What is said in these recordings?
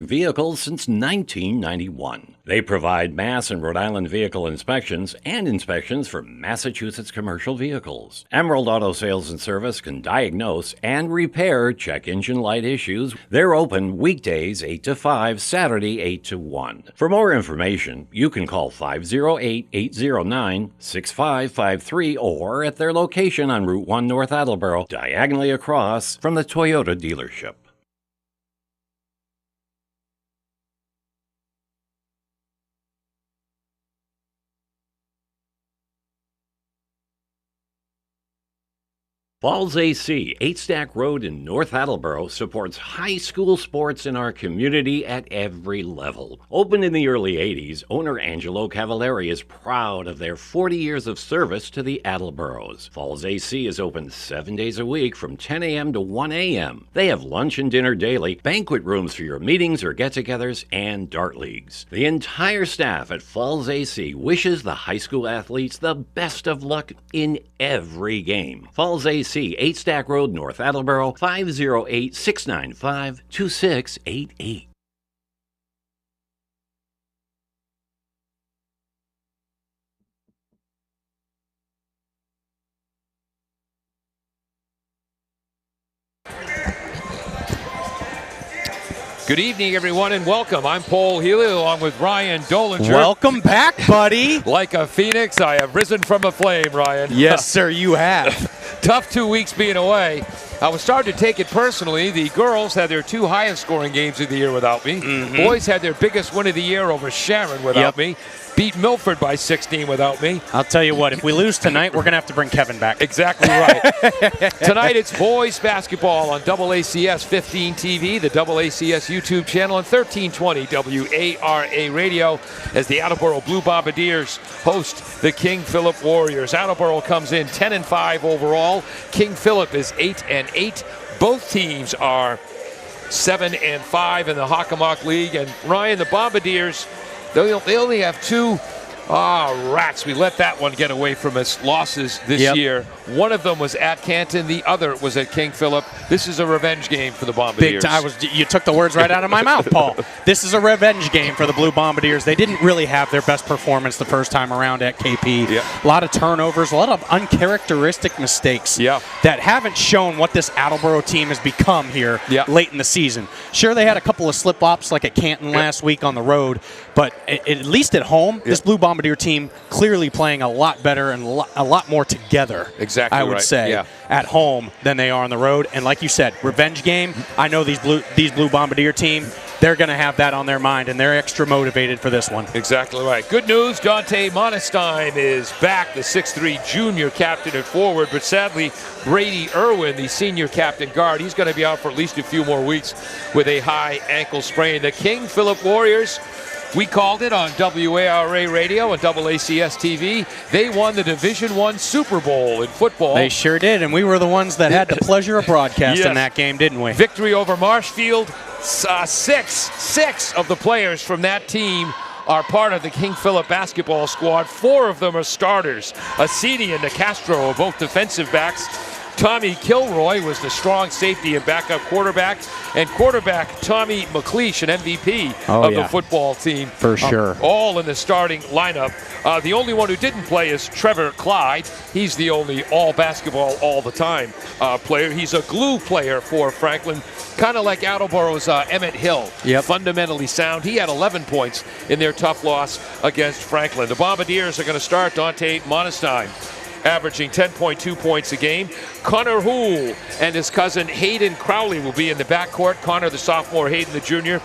Vehicles since 1991. They provide Mass and Rhode Island vehicle inspections and inspections for Massachusetts commercial vehicles. Emerald Auto Sales and Service can diagnose and repair check engine light issues. They're open weekdays 8 to 5, Saturday 8 to 1. For more information, you can call 508-809-6553 or at their location on Route 1 North Attleboro, diagonally across from the Toyota dealership. Falls AC, 8 Stack Road in North Attleboro, supports high school sports in our community at every level. Opened in the early 80s, owner Angelo Cavallari is proud of their 40 years of service to the Attleboros. Falls AC is open 7 days a week from 10 a.m. to 1 a.m. They have lunch and dinner daily, banquet rooms for your meetings or get-togethers, and dart leagues. The entire staff at Falls AC wishes the high school athletes the best of luck in every game. Falls AC, 8 Stack Road, North Attleboro, 508-695-2688. Good evening, everyone, and welcome. I'm Paul Healy, along with Ryan Dolinger. Welcome back, buddy. Like a phoenix, I have risen from a flame, Ryan. Yes, sir, you have. Tough 2 weeks being away. I was starting to take it personally. The girls had their 2 highest scoring games of the year without me. Boys had their biggest win of the year over Sharon without me. Beat Milford by 16 without me. I'll tell you what, if we lose tonight, we're going to have to bring Kevin back. Exactly right. Tonight it's boys basketball on AACS 15 TV, the AACS YouTube channel, and 1320 WARA radio as the Attleboro Blue Bombardiers host the King Philip Warriors. Attleboro comes in 10-5 overall. King Philip is 8-8. Both teams are 7-5 in the Hockomock League. And Ryan, the Bombardiers, they only have 2 rats. We let that one get away from us. Losses this year. One of them was at Canton. The other was at King Philip. This is a revenge game for the Bombardiers. You took the words right out of my mouth, Paul. This is a revenge game for the Blue Bombardiers. They didn't really have their best performance the first time around at KP. A lot of turnovers, a lot of uncharacteristic mistakes that haven't shown what this Attleboro team has become here late in the season. Sure, they had a couple of slip-ups like at Canton last week on the road, but at least at home, this Blue Bombardier team clearly playing a lot better and a lot more together. Exactly, I would say at home than they are on the road. And like you said, revenge game. I know these Blue Bombardier team, they're going to have that on their mind, and they're extra motivated for this one. Exactly right. Good news, Dante Monestein is back, the 6'3 junior captain at forward, but sadly, Brady Irwin, the senior captain guard, he's going to be out for at least a few more weeks with a high ankle sprain. The King Philip Warriors, we called it on WARA radio and AACS TV. They won the Division I Super Bowl in football. They sure did, and we were the ones that had the pleasure of broadcasting that game, didn't we? Victory over Marshfield. Six of the players from that team are part of the King Philip basketball squad. 4 of them are starters. Acidi and DeCastro are both defensive backs. Tommy Kilroy was the strong safety and backup quarterback. And quarterback Tommy McLeish, an MVP of the football team. For sure. All in the starting lineup. The only one who didn't play is Trevor Clyde. He's the only all basketball all the time player. He's a glue player for Franklin, kind of like Attleboro's Emmett Hill. Fundamentally sound. He had 11 points in their tough loss against Franklin. The Bombardiers are going to start Dante Monestein, averaging 10.2 points a game. Connor Houle and his cousin Hayden Crowley will be in the backcourt. Connor, the sophomore, Hayden, the junior,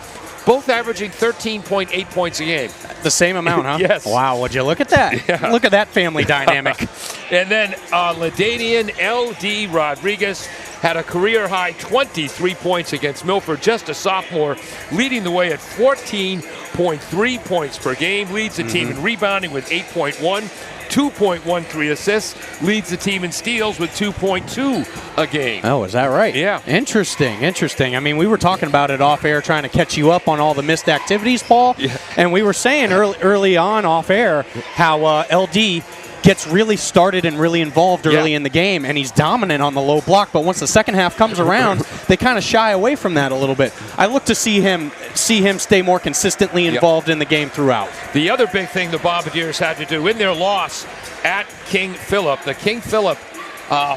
both averaging 13.8 points a game. The same amount, huh? Yes. Wow, would you look at that? Look at that family dynamic. And then LaDanian L.D. Rodriguez had a career-high 23 points against Milford, just a sophomore, leading the way at 14.3 points per game, leads the team in rebounding with 8.1. 2.13 assists, leads the team in steals with 2.2 a game. Oh, is that right? Yeah. Interesting. I mean, we were talking about it off air, trying to catch you up on all the missed activities, Paul. And we were saying early on off air how LD gets really started and really involved early in the game, and he's dominant on the low block. But once the second half comes around, they kind of shy away from that a little bit. I look to see him stay more consistently involved in the game throughout. The other big thing the Bombardiers had to do in their loss at King Philip, the King Philip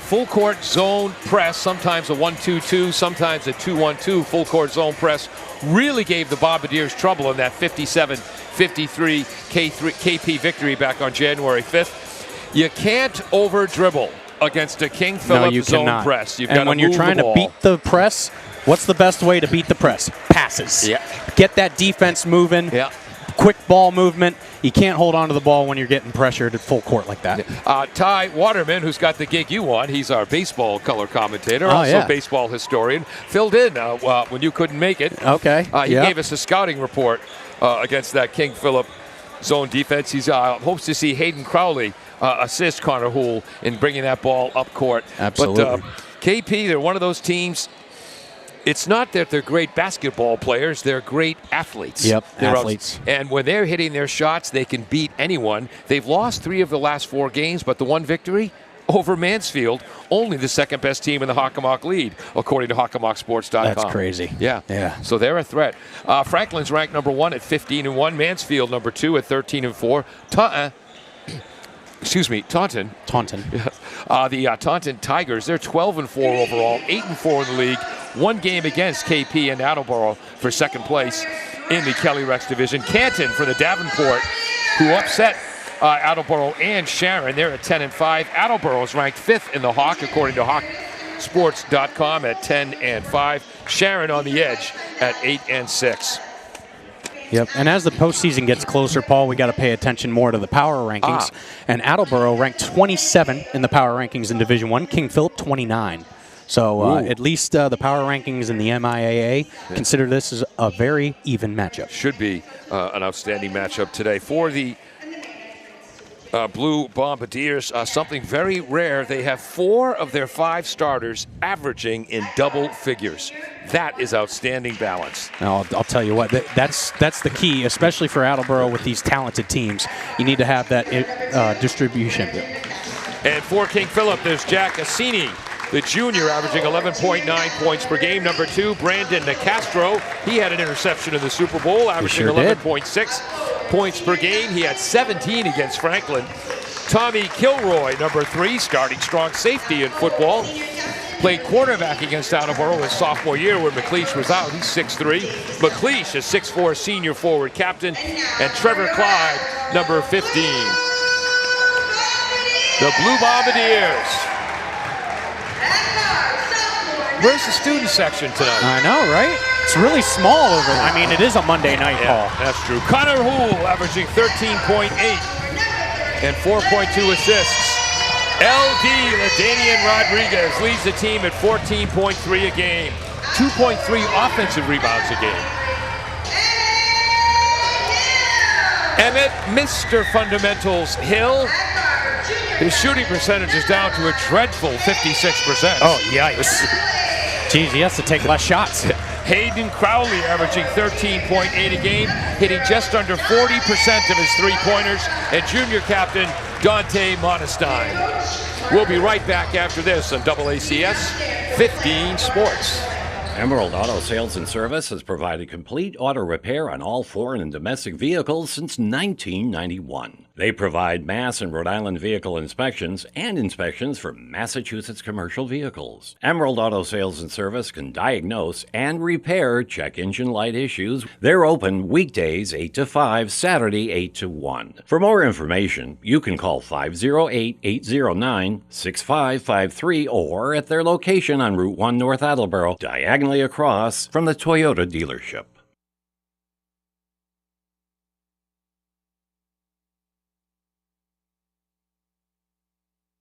full court zone press, sometimes a 1-2-2, sometimes a 2-1-2 full court zone press, really gave the Bombardiers trouble in that 57-53 KP victory back on January 5th. You can't over dribble against a King Philip zone press. You've and when you're trying to beat the press, what's the best way to beat the press? Passes. Yeah. Get that defense moving. Yeah. Quick ball movement. You can't hold on to the ball when you're getting pressured at full court like that. Ty Waterman, who's got the gig you want, he's our baseball color commentator, also baseball historian, filled in when you couldn't make it. Okay. He gave us a scouting report against that King Philip zone defense. He hopes to see Hayden Crowley assist Connor Houle in bringing that ball up court. Absolutely. But KP, they're one of those teams. It's not that they're great basketball players, they're great athletes. Yep, athletes. And when they're hitting their shots, they can beat anyone. They've lost 3 of the last 4 games, but the one victory over Mansfield, only the second best team in the Hockomock lead, according to HockomockSports.com. That's crazy. Yeah. So they're a threat. Franklin's ranked number 1 at 15-1. Mansfield number 2 at 13-4. Taunton. The Taunton Tigers, they're 12-4 overall, 8-4 in the league. 1 game against KP and Attleboro for second place in the Kelly Rex division. Canton for the Davenport, who upset Attleboro and Sharon. They're at 10-5. Attleboro is ranked 5th in the Hawk, according to HawkSports.com, at 10-5. Sharon on the edge at 8-6. Yep, and as the postseason gets closer, Paul, we got to pay attention more to the power rankings. And Attleboro ranked 27 in the power rankings in Division I. King Philip 29. So at least the power rankings in the MIAA consider this as a very even matchup. Should be an outstanding matchup today for the Blue Bombardiers. Something very rare. They have 4 of their 5 starters averaging in double figures. That is outstanding balance. I'll tell you what, that's the key, especially for Attleboro with these talented teams. You need to have that distribution. And for King Philip, there's Jack Assini, the junior, averaging 11.9 points per game. Number 2, Brandon Nicastro. He had an interception in the Super Bowl, averaging 11.6 points per game. He had 17 against Franklin. Tommy Kilroy, number 3, starting strong safety in football. Played quarterback against Attleboro his sophomore year when McLeish was out. He's 6'3". McLeish is 6'4", senior forward captain. And Trevor Clyde, number 15. The Blue Bombardiers. Where's the student section tonight? I know, right? It's really small over there. I mean, it is a Monday night, Paul. That's true. Connor Houle averaging 13.8 and 4.2 assists. LD LaDanian Rodriguez leads the team at 14.3 a game. 2.3 offensive rebounds a game. Emmett, Mr. Fundamentals Hill. His shooting percentage is down to a dreadful 56%. Oh, yikes. Geez, he has to take less shots. Hayden Crowley averaging 13.8 a game, hitting just under 40% of his three-pointers, and junior captain Dante Modestine. We'll be right back after this on AACS 15 Sports. Emerald Auto Sales and Service has provided complete auto repair on all foreign and domestic vehicles since 1991. They provide Mass and Rhode Island vehicle inspections and inspections for Massachusetts commercial vehicles. Emerald Auto Sales and Service can diagnose and repair check engine light issues. They're open weekdays 8 to 5, Saturday 8 to 1. For more information, you can call 508-809-6553 or at their location on Route 1 North Attleboro, diagonally across from the Toyota dealership.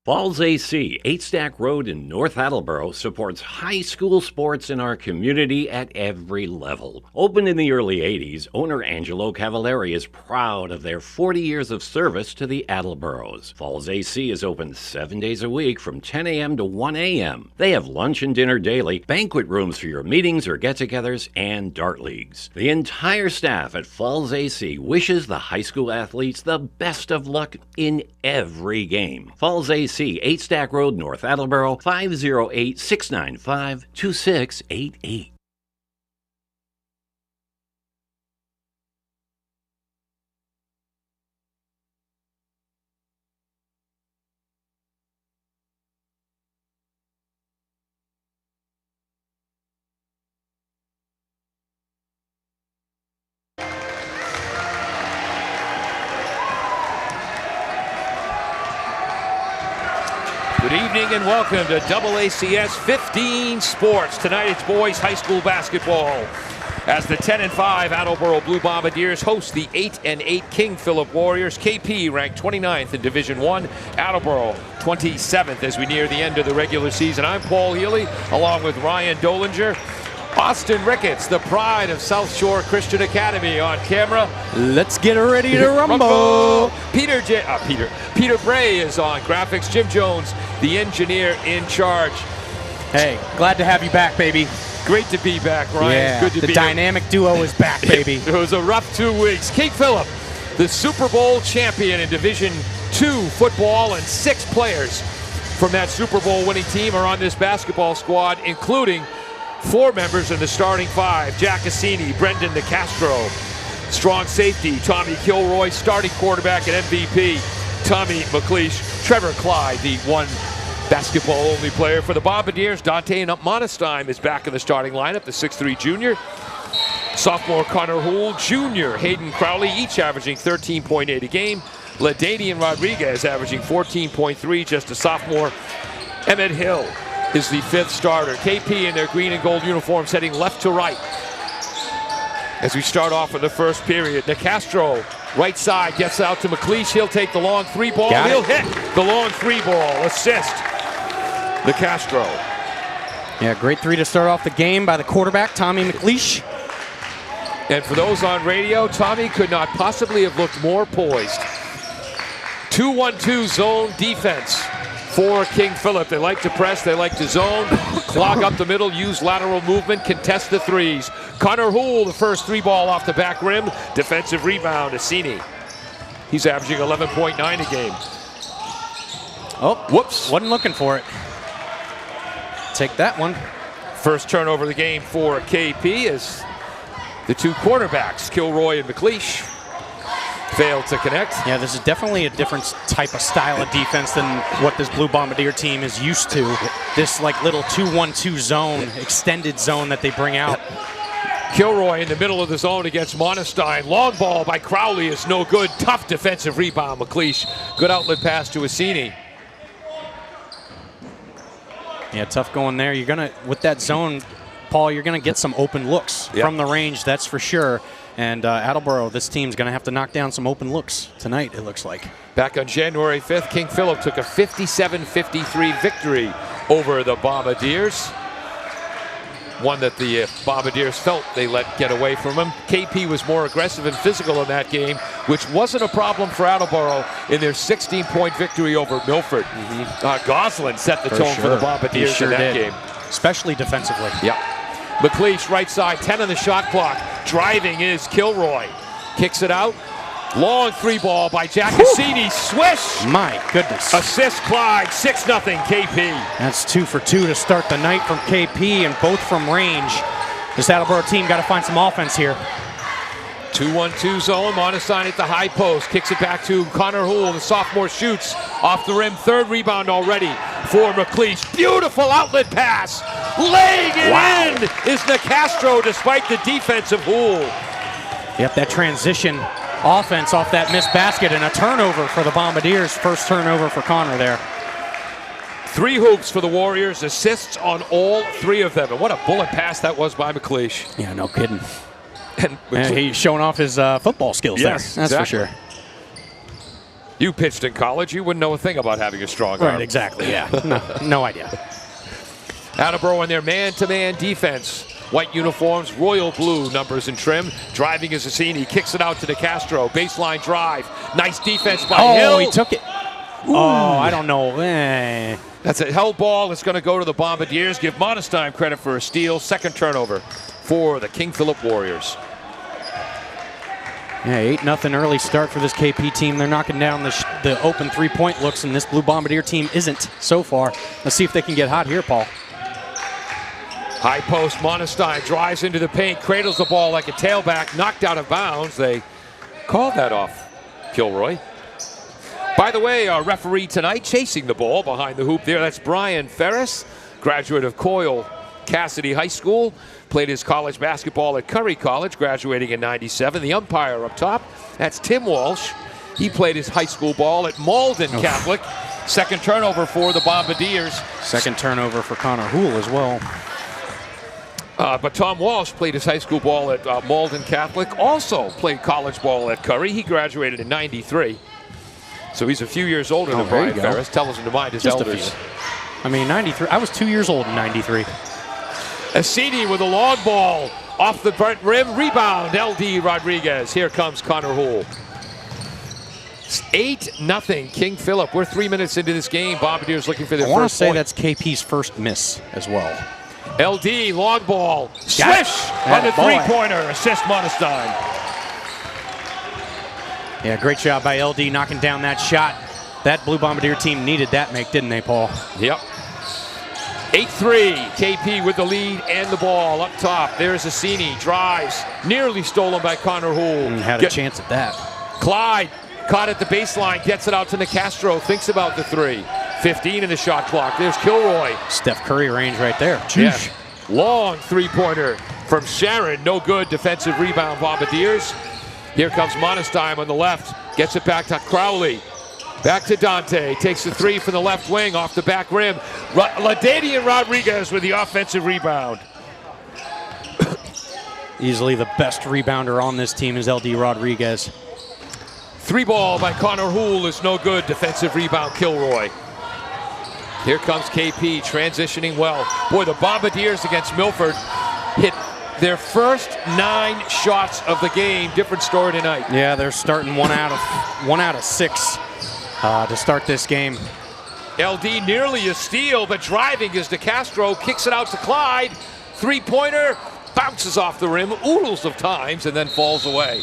Falls AC, 8 Stack Road in North Attleboro, supports high school sports in our community at every level. Opened in the early 80s, owner Angelo Cavallari is proud of their 40 years of service to the Attleboros. Falls AC is open 7 days a week from 10 a.m. to 1 a.m. They have lunch and dinner daily, banquet rooms for your meetings or get-togethers, and dart leagues. The entire staff at Falls AC wishes the high school athletes the best of luck in every game. Falls AC, 8 Stack Road, North Attleboro, 508-695-2688. Good evening and welcome to AACS 15 Sports. Tonight it's boys high school basketball as the 10-5 Attleboro Blue Bombardiers host the 8-8 King Philip Warriors. KP ranked 29th in Division I, Attleboro 27th as we near the end of the regular season. I'm Paul Healy along with Ryan Dolinger. Austin Ricketts, the pride of South Shore Christian Academy, on camera. Let's get ready to rumble. Peter Bray is on graphics. Jim Jones, the engineer in charge. Hey, glad to have you back, baby. Great to be back, Ryan. Yeah, good to be the dynamic duo is back, baby. It was a rough 2 weeks. King Philip, the Super Bowl champion in Division II football, and 6 players from that Super Bowl winning team are on this basketball squad, including 4 members in the starting 5. Jack Cassini, Brendan DeCastro, strong safety, Tommy Kilroy, starting quarterback and MVP, Tommy McLeish, Trevor Clyde, the one basketball-only player for the Bombardiers. Dante Monestein is back in the starting lineup, the 6'3 junior. Sophomore Connor Houle, junior Hayden Crowley, each averaging 13.8 a game. LaDanian Rodriguez averaging 14.3, just a sophomore. Emmett Hill is the 5th starter. KP in their green and gold uniforms heading left to right as we start off with the first period. DeCastro, right side, gets out to McLeish. He'll take the long 3 ball. He'll hit the long 3 ball. Assist. DeCastro. Yeah, great 3 to start off the game by the quarterback, Tommy McLeish. And for those on radio, Tommy could not possibly have looked more poised. 2-1-2 zone defense for King Philip. They like to press, they like to zone, clog up the middle, use lateral movement, contest the 3s. Connor Houle, the first 3 ball off the back rim, defensive rebound, Assini. He's averaging 11.9 a game. Oh, whoops. Wasn't looking for it. Take that one. First turnover of the game for KP as the 2 quarterbacks, Kilroy and McLeish, failed to connect. Yeah, this is definitely a different type of style of defense than what this Blue Bombardier team is used to. This like little 2-1-2 zone, extended zone that they bring out. Kilroy in the middle of the zone against Monestein. Long ball by Crowley is no good. Tough defensive rebound, McLeish. Good outlet pass to Assini. Yeah, tough going there. You're gonna, with that zone, Paul, you're gonna get some open looks from the range, that's for sure. And Attleboro, this team's going to have to knock down some open looks tonight, it looks like. Back on January 5th, King Philip took a 57-53 victory over the Bombardiers. One that the Bombardiers felt they let get away from them. KP was more aggressive and physical in that game, which wasn't a problem for Attleboro in their 16-point victory over Milford. Goslin set the tone for the Bombardiers in that game. Especially defensively. Yeah. McLeish, right side, 10 on the shot clock. Driving is Kilroy. Kicks it out. Long 3 ball by Jack Cassini. Swish! My goodness. Assist Clyde, 6-0 KP. That's 2 for 2 to start the night from KP, and both from range. This Attleboro team got to find some offense here. 2-1-2 zone. Monestein at the high post. Kicks it back to Connor Houle. The sophomore shoots off the rim. 3rd rebound already for McLeish. Beautiful outlet pass. Laying it in is DeCastro despite the defense of Houle. Yep, that transition offense off that missed basket, and a turnover for the Bombardiers. First turnover for Connor there. 3 hoops for the Warriors. Assists on all 3 of them. And what a bullet pass that was by McLeish. Yeah, no kidding. And he's showing off his football skills there. That's for sure. You pitched in college. You wouldn't know a thing about having a strong arm. Right, exactly, yeah. No idea. Attleboro in their man-to-man defense. White uniforms, royal blue numbers and trim. Driving is Zassini. Kicks it out to DeCastro. Baseline drive. Nice defense by Hill. Oh, he took it. Ooh. Oh, I don't know. That's a held ball. It's going to go to the Bombardiers. Give Monestein credit for a steal. Second turnover for the King Philip Warriors. Yeah, 8-0 early start for this KP team. They're knocking down the open three-point looks, and this Blue Bombardier team isn't so far. Let's see if they can get hot here, Paul. High post, Monestein drives into the paint, cradles the ball like a tailback, knocked out of bounds. They called that off, Kilroy. By the way, our referee tonight chasing the ball behind the hoop there. That's Brian Ferris, graduate of Coyle Cassidy High School. Played his college basketball at Curry College, graduating in '97. The umpire up top, that's Tim Walsh. He played his high school ball at Malden Catholic. Second turnover for the Bombardiers. Second turnover for Connor Houle as well. But Tom Walsh played his high school ball at Malden Catholic. Also played college ball at Curry. He graduated in '93. So he's a few years older than Brian Ferris. Tells him to mind his Just elders. I mean, 93. I was 2 years old in '93. Assini with a long ball off the front rim. Rebound, LD Rodriguez. Here comes Connor Houle. It's 8-0 King Philip. We're 3 minutes into this game. Bombardiers looking for their first point. I want to say that's KP's first miss as well. LD, long ball. Swish on the three-pointer. Assist Monestein. Yeah, great job by LD knocking down that shot. That Blue Bombardier team needed that make, didn't they, Paul? Yep. 8-3, KP with the lead and the ball up top. There's Assini, drives, nearly stolen by Connor Houle. Had a chance at that. Clyde caught at the baseline, gets it out to Nicastro, thinks about the three. 15 in the shot clock. There's Kilroy. Steph Curry range right there. Yeah. Long three-pointer from Sharon. No good. Defensive rebound, Bombardiers. Here comes Monestein on the left. Gets it back to Crowley. Back to Dante. Takes the three from the left wing off the back rim. LaDainian Rodriguez with the offensive rebound. Easily the best rebounder on this team is LD Rodriguez. Three ball by Connor Houle is no good. Defensive rebound, Kilroy. Here comes KP transitioning well. Boy, the Bombardiers against Milford hit their first 9 shots of the game. Different story tonight. Yeah, they're starting one out of 6 to start this game. LD nearly a steal, but driving is DeCastro. Kicks it out to Clyde. Three-pointer bounces off the rim oodles of times and then falls away.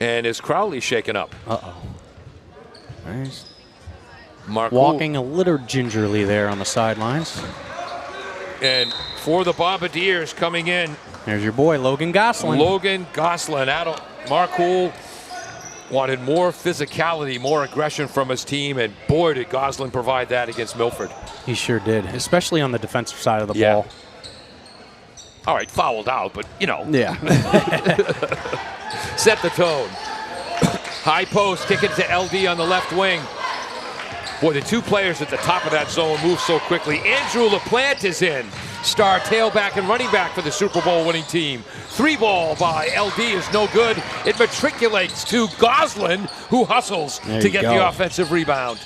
And is Crowley shaken up? Uh-oh. Nice. Mark walking a little gingerly there on the sidelines. And for the Bombardiers coming in. There's your boy, Logan Gosselin. Logan Gosselin. Mark Houle wanted more physicality, more aggression from his team, and boy, did Gosselin provide that against Milford. He sure did, especially on the defensive side of the ball. All right, fouled out, but, you know. Yeah. Set the tone. High post, kick it to LD on the left wing. Boy, the two players at the top of that zone move so quickly. Andrew LaPlante is in. Star tailback and running back for the Super Bowl winning team. Three ball by LD is no good. It matriculates to Gosselin, who hustles to get the offensive rebound.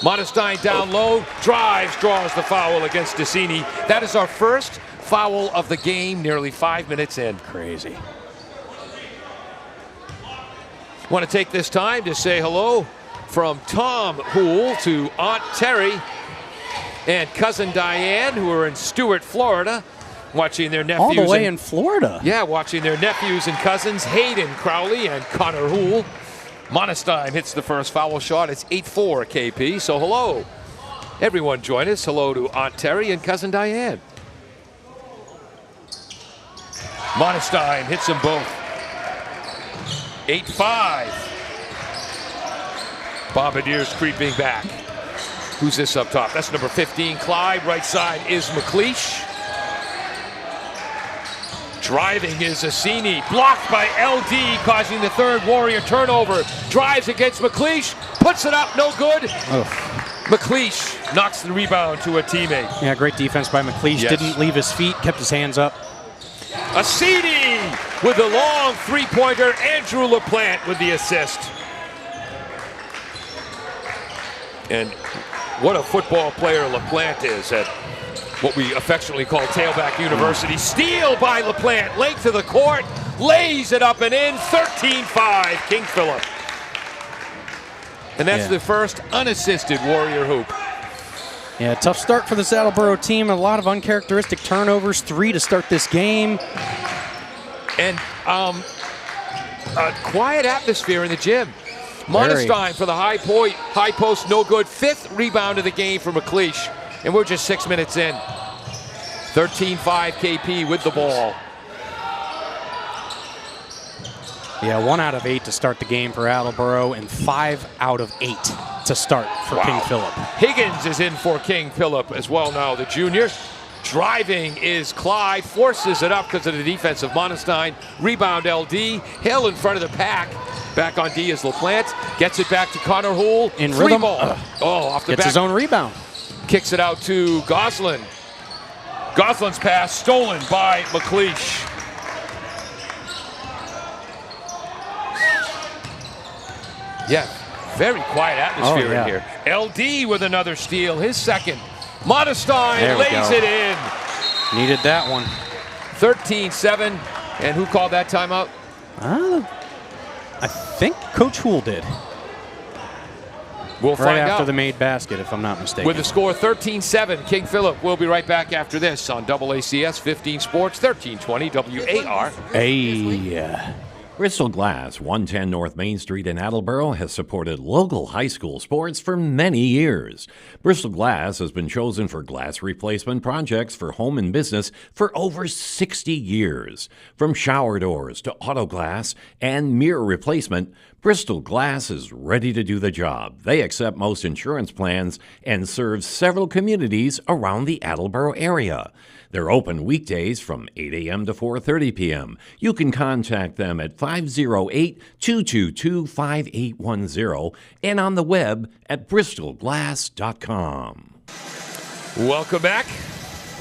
Monestein down low, drives, draws the foul against Zassini. That is our first foul of the game, nearly 5 minutes in. Crazy. Want to take this time to say hello from Tom Houle to Aunt Terry and cousin Diane, who are in Stuart, Florida, watching their nephews. All the way in Florida. Yeah, watching their nephews and cousins, Hayden Crowley and Connor Houle. Monestein hits the first foul shot. It's 8-4 KP. So hello, everyone join us. Hello to Aunt Terry and cousin Diane. Monestein hits them both. 8-5. Bombardiers creeping back. Who's this up top? That's number 15, Clyde. Right side is McLeish. Driving is Zassini. Blocked by LD, causing the third Warrior turnover. Drives against McLeish. Puts it up, no good. McLeish knocks the rebound to a teammate. Yeah, great defense by McLeish. Yes. Didn't leave his feet, kept his hands up. Assini with the long three-pointer. Andrew LaPlante with the assist. And what a football player LaPlante is at what we affectionately call Tailback University. Steal by LaPlante, length of the court, lays it up and in, 13-5, King Philip. And that's the first unassisted Warrior hoop. Yeah, tough start for this Attleboro team. A lot of uncharacteristic turnovers, 3 to start this game. And a quiet atmosphere in the gym. Monestein for the high post, no good. 5th rebound of the game for McLeish. And we're just 6 minutes in. 13-5 KP with the ball. Yeah, 1 out of 8 to start the game for Attleboro and 5 out of 8 to start for King Philip. Higgins is in for King Philip as well now, the junior. Driving is Clyde, forces it up because of the defense of Monestein. Rebound LD, Hill in front of the pack. Back on D is LaPlante, gets it back to Connor Houle. In rhythm. Ball. Off the back. Gets his own rebound. Kicks it out to Goslin. Goslin's pass stolen by McLeish. Yeah, very quiet atmosphere in here. LD with another steal, his second. Monestein lays it in. Needed that one. 13-7. And who called that timeout? I think Coach Houle did. We'll find out. Right after the made basket, if I'm not mistaken. With the score 13-7, King Philip. We'll be right back after this on AACS 15 Sports, 1320 WAR. Hey. Bristol Glass, 110 North Main Street in Attleboro, has supported local high school sports for many years. Bristol Glass has been chosen for glass replacement projects for home and business for over 60 years. From shower doors to auto glass and mirror replacement, Bristol Glass is ready to do the job. They accept most insurance plans and serve several communities around the Attleboro area. They're open weekdays from 8 a.m. to 4:30 p.m. You can contact them at 508-222-5810 and on the web at bristolglass.com. Welcome back.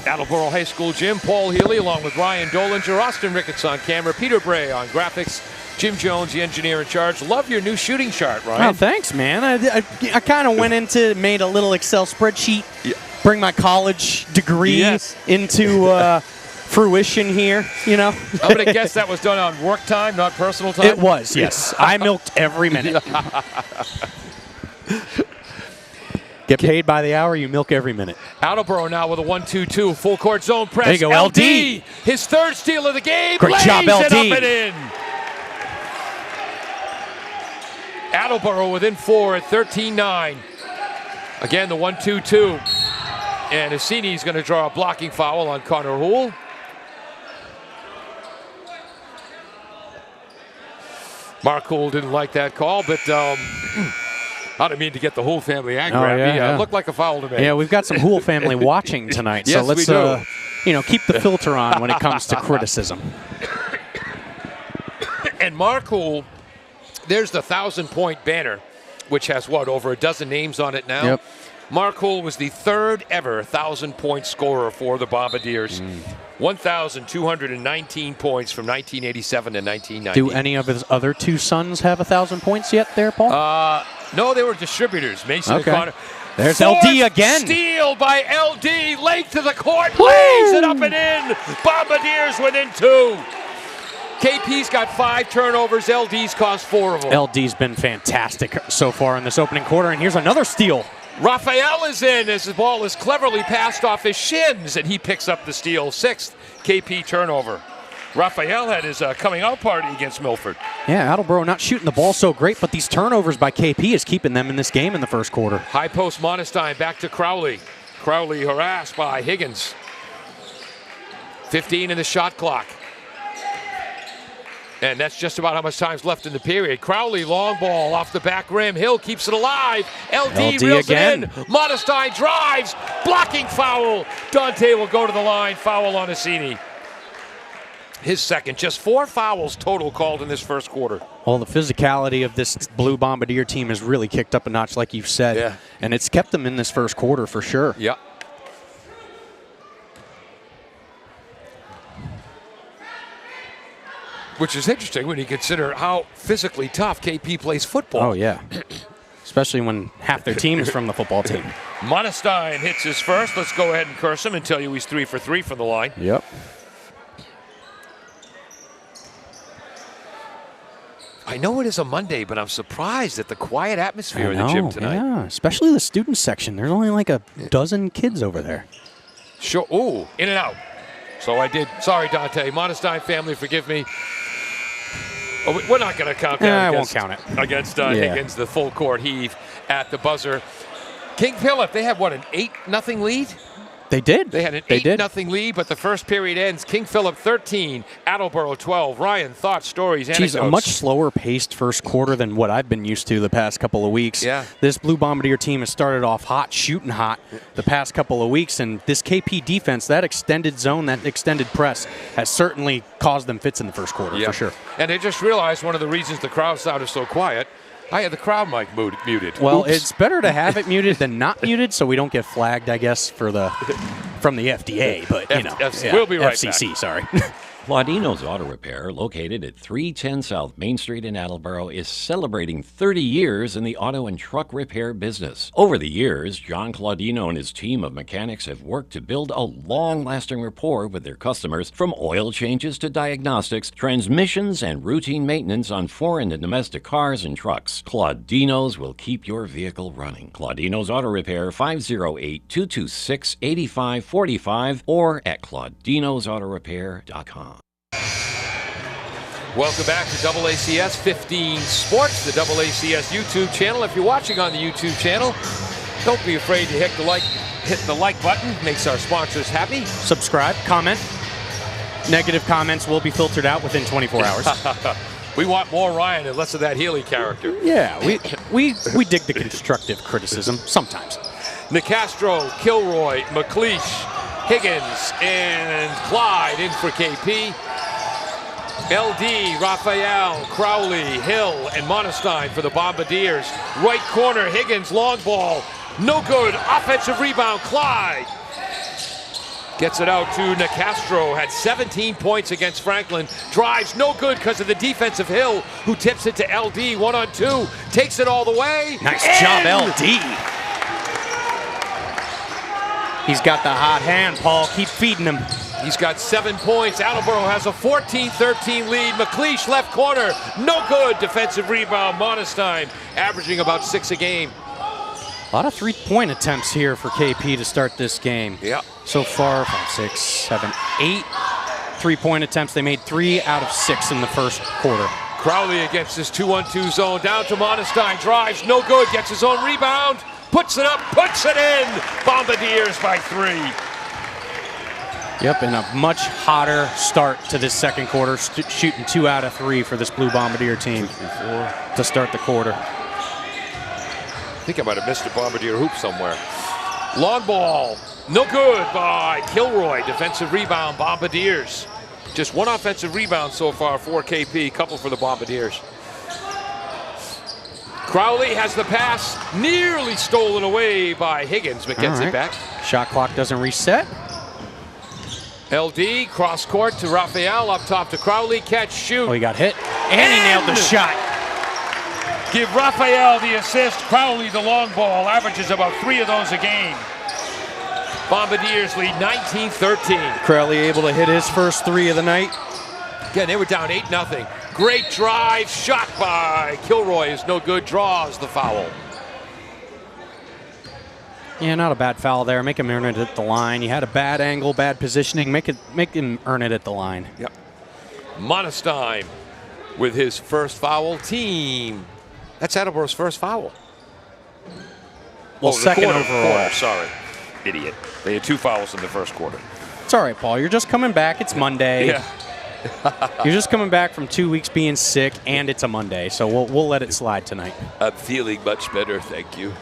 Attleboro High School Gym. Paul Healy along with Ryan Dolinger, Austin Ricketts on camera, Peter Bray on graphics, Jim Jones, the engineer in charge. Love your new shooting chart, Ryan. Oh, thanks, man. I kind of went into, made a little Excel spreadsheet. Yeah. Bring my college degree into fruition here, you know. I'm going to guess that was done on work time, not personal time? It was, yes. I milked every minute. Get paid by the hour, you milk every minute. Attleboro now with a 1-2-2 full court zone press. There you go, LD. His third steal of the game. Great job, LD. It up and in. Attleboro within 4 at 13-9. Again, the 1-2-2. And Assini's going to draw a blocking foul on Connor Houle. Mark Houle didn't like that call, but I didn't mean to get the Houle family angry at me. It looked like a foul to me. Yeah, we've got some Houle family watching tonight, yes, so let's keep the filter on when it comes to criticism. And Mark Houle, there's the 1,000-point banner, which has over a dozen names on it now. Yep. Mark Houle was the 3rd ever 1,000-point scorer for the Bombardiers. 1,219 points from 1987 to 1990. Do any of his other 2 sons have 1,000 points yet there, Paul? No, they were distributors. Mason and Connor. There's LD again. Steal by LD. Late to the court. Lays it up and in. Bombardiers within 2. KP's got 5 turnovers. LD's cost 4 of them. LD's been fantastic so far in this opening quarter, and here's another steal. Raphael is in as his ball is cleverly passed off his shins, and he picks up the steal. 6th KP turnover. Raphael had his coming out party against Milford. Yeah, Attleboro not shooting the ball so great, but these turnovers by KP is keeping them in this game in the first quarter. High post Monestein back to Crowley. Crowley harassed by Higgins. 15 in the shot clock. And that's just about how much time's left in the period. Crowley, long ball off the back rim. Hill keeps it alive. LD reels again. it in. Monestein drives. Blocking foul. Dante will go to the line. Foul on Assini. His second. Just 4 fouls total called in this first quarter. Well, the physicality of this Blue Bombardier team has really kicked up a notch, like you've said. Yeah. And it's kept them in this first quarter for sure. Yeah. Which is interesting when you consider how physically tough KP plays football. Oh, yeah. Especially when half their team is from the football team. Monestein hits his first. Let's go ahead and curse him and tell you he's 3 for 3 from the line. Yep. I know it is a Monday, but I'm surprised at the quiet atmosphere in the gym tonight. Yeah, especially the student section. There's only like a dozen kids over there. Sure. Ooh, in and out. So I did. Sorry, Dante. Monestein family, forgive me. Oh, we're not going to count that. I won't count it. Against Higgins, the full court heave at the buzzer. King Philip, they had, what, an 8-0 lead? They did. They had an 8-0 lead, but the first period ends. King Philip 13, Attleboro 12. Ryan, thoughts, stories, anecdotes? A much slower paced first quarter than what I've been used to the past couple of weeks. Yeah. This Blue Bombardier team has started off hot, shooting hot the past couple of weeks, and this KP defense, that extended zone, that extended press, has certainly caused them fits in the first quarter, for sure. And I just realized one of the reasons the crowd sound is so quiet, I had the crowd mic muted. Well, Oops. It's better to have it muted than not muted, so we don't get flagged, I guess, from the FDA. But we'll be right FCC, back. Sorry. Claudino's Auto Repair, located at 310 South Main Street in Attleboro, is celebrating 30 years in the auto and truck repair business. Over the years, John Claudino and his team of mechanics have worked to build a long-lasting rapport with their customers, from oil changes to diagnostics, transmissions, and routine maintenance on foreign and domestic cars and trucks. Claudino's will keep your vehicle running. Claudino's Auto Repair, 508-226-8545, or at claudinosautorepair.com. Welcome back to AACS 15 Sports, the AACS YouTube channel. If you're watching on the YouTube channel, don't be afraid to hit the like button. Makes our sponsors happy. Subscribe, comment. Negative comments will be filtered out within 24 hours. We want more Ryan and less of that Healy character. Yeah, we dig the constructive criticism sometimes. Nicastro, Kilroy, McLeish, Higgins, and Clyde in for KP. LD, Raphael, Crowley, Hill, and Monestein for the Bombardiers. Right corner, Higgins, long ball. No good. Offensive rebound, Clyde. Gets it out to Nicastro. Had 17 points against Franklin. Drives, no good because of the defense of Hill, who tips it to LD. 1-on-2. Takes it all the way. Nice job, LD. He's got the hot hand, Paul. Keep feeding him. He's got 7 points. Attleboro has a 14-13 lead. McLeish, left corner. No good. Defensive rebound. Monestein averaging about 6 a game. A lot of three-point attempts here for KP to start this game. Yeah. So far, 5, 6, 7, 8 three-point attempts. They made 3 out of 6 in the first quarter. Crowley against this 2-on-2 zone. Down to Monestein. Drives. No good. Gets his own rebound. Puts it up. Puts it in. Bombardiers by 3. Yep, and a much hotter start to this second quarter, shooting 2 out of 3 for this Blue Bombardier team to start the quarter. I think I might have missed a Bombardier hoop somewhere. Long ball, no good by Kilroy. Defensive rebound, Bombardiers. Just 1 offensive rebound so far for KP, couple for the Bombardiers. Crowley has the pass, nearly stolen away by Higgins, but gets it back. Shot clock doesn't reset. LD, cross court to Raphael, up top to Crowley, catch, shoot. Oh, he got hit, and he nailed the shot. Give Raphael the assist, Crowley the long ball, averages about 3 of those a game. Bombardiers lead 19-13. Crowley able to hit his first 3 of the night. Again, they were down 8-0. Great drive, shot by Kilroy is no good, draws the foul. Yeah, not a bad foul there. Make him earn it at the line. He had a bad angle, bad positioning. Make him earn it at the line. Yep. Monestein with his first foul. Team. That's Attleboro's first foul. Well, second overall. Quarter, sorry. Idiot. They had 2 fouls in the first quarter. It's all right, Paul. You're just coming back. It's Monday. Yeah. You're just coming back from 2 weeks being sick, and it's a Monday, so we'll let it slide tonight. I'm feeling much better, thank you.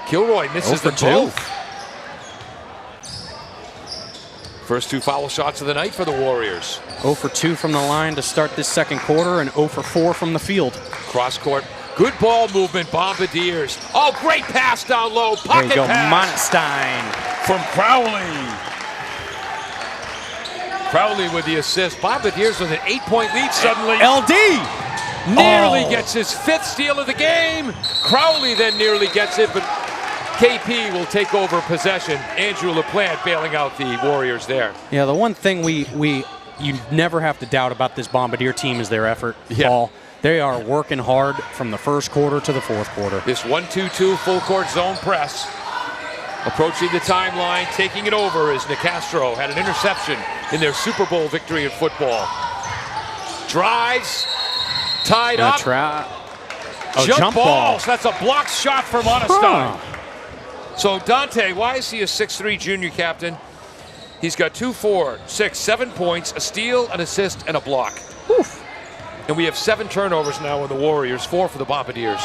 Kilroy misses the 2. both. First 2 foul shots of the night for the Warriors. 0 for 2 from the line to start this second quarter, and 0 for 4 from the field. Cross court. Good ball movement, Bombardiers. Oh, great pass down low. Pocket there you go, pass. Monestein. From Crowley. Crowley with the assist. Bombardiers with an 8-point lead suddenly. LD! Nearly gets his 5th steal of the game. Crowley then nearly gets it, but KP will take over possession. Andrew LaPlante bailing out the Warriors there. Yeah, the one thing you never have to doubt about this Bombardier team is their effort, Paul. They are working hard from the first quarter to the fourth quarter. This 1-2-2 full court zone press. Approaching the timeline, taking it over is Nicastro. Had an interception in their Super Bowl victory in football. Drives, tied up. Jump ball. So that's a blocked shot for Monestein. So Dante, why is he a 6'3" junior captain? He's got 2, 4, 6, 7 points, a steal, an assist, and a block. Oof. And we have 7 turnovers now in the Warriors, 4 for the Bombardiers.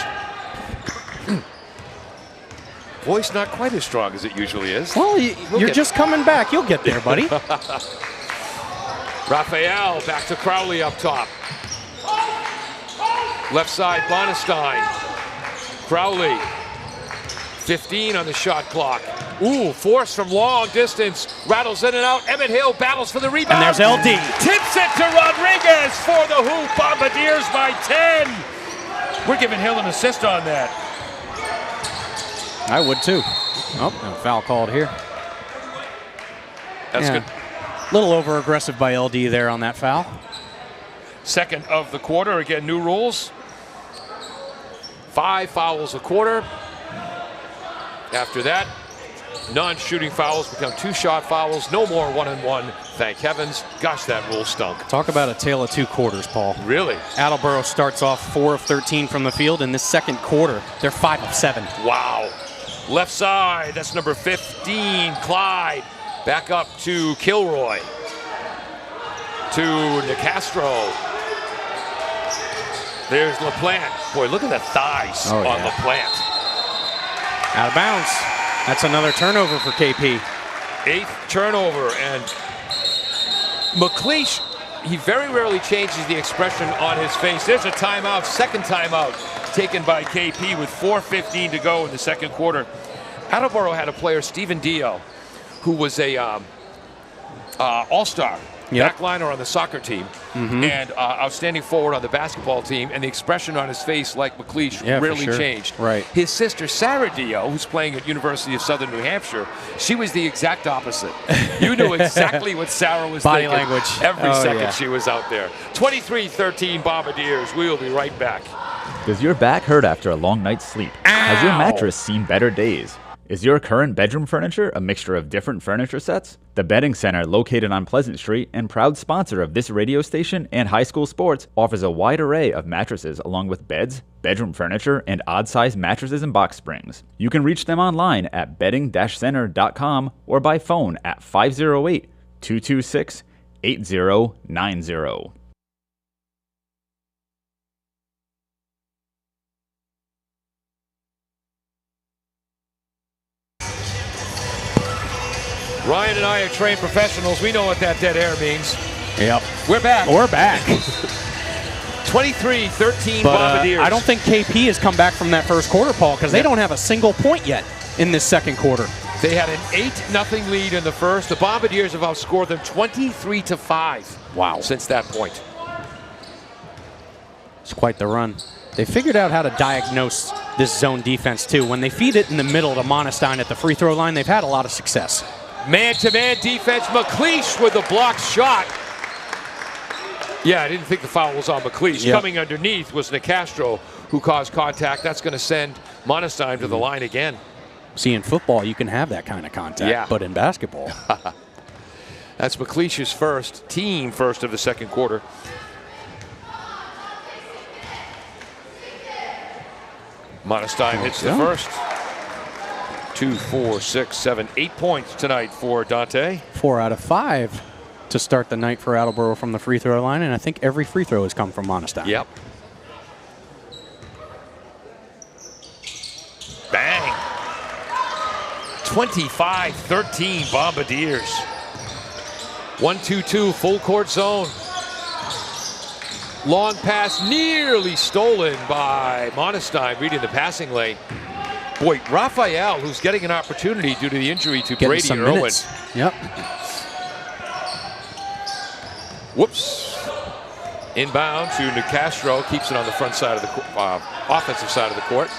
Voice not quite as strong as it usually is. Well, you're just coming back. You'll get there, buddy. Raphael back to Crowley up top. Left side, Monestein. Crowley. 15 on the shot clock. Ooh, force from long distance. Rattles in and out. Emmett Hill battles for the rebound. And there's LD. Tips it to Rodriguez for the hoop. Bombardiers by 10. We're giving Hill an assist on that. I would too. Oh, no foul called here. That's good. A little over-aggressive by LD there on that foul. Second of the quarter. Again, new rules. 5 fouls a quarter. After that, non-shooting fouls become 2-shot fouls. No more 1-on-1, thank heavens. Gosh, that rule stunk. Talk about a tale of 2 quarters, Paul. Really? Attleboro starts off 4 of 13 from the field. In this second quarter, they're 5 of 7. Wow. Left side, that's number 15, Clyde. Back up to Kilroy. To Nicastro. There's LaPlante. Boy, look at the thighs on LaPlante. Out of bounds. That's another turnover for KP. 8th turnover, and McLeish, he very rarely changes the expression on his face. There's a timeout, second timeout taken by KP with 4:15 to go in the second quarter. Attleboro had a player, Stephen Dio, who was a all-star. Backliner on the soccer team, and outstanding forward on the basketball team, and the expression on his face, like McLeish, rarely changed. Right. His sister, Sarah Dio, who's playing at University of Southern New Hampshire, she was the exact opposite. You knew exactly what Sarah was Body thinking. language. Every second she was out there. 23-13 Bombardiers. We'll be right back. Does your back hurt after a long night's sleep? Has your mattress seen better days? Is your current bedroom furniture a mixture of different furniture sets? The Bedding Center, located on Pleasant Street and proud sponsor of this radio station and high school sports, offers a wide array of mattresses along with beds, bedroom furniture, and odd-sized mattresses and box springs. You can reach them online at bedding-center.com or by phone at 508-226-8090. Ryan and I are trained professionals. We know what that dead air means. Yep. We're back. We're back. 23-13 Bombardiers. I don't think KP has come back from that first quarter, Paul, because they don't have a single point yet in this second quarter. They had an 8-0 lead in the first. The Bombardiers have outscored them 23-5. Wow. Since that point. It's quite the run. They figured out how to diagnose this zone defense, too. When they feed it in the middle to Monestein at the free throw line, they've had a lot of success. Man-to-man defense. McLeish with a blocked shot. Yeah, I didn't think the foul was on McLeish. Yep. Coming underneath was Nicastro, who caused contact. That's going to send Monestein to the line again. See, in football, you can have that kind of contact, but in basketball. That's McLeish's first, team first of the second quarter. Monestein hits the first. 2, 4, 6, 7, 8 points tonight for Dante. 4 out of 5 to start the night for Attleboro from the free throw line, and I think every free throw has come from Monestein. Yep. Bang. 25-13 Bombardiers. 1-2-2 full court zone. Long pass nearly stolen by Monestein, reading the passing lane. Boy, Raphael, who's getting an opportunity due to the injury to Brady Irwin. Yep. Whoops. Inbound to Nicastro. Keeps it on the front side of the offensive side of the court.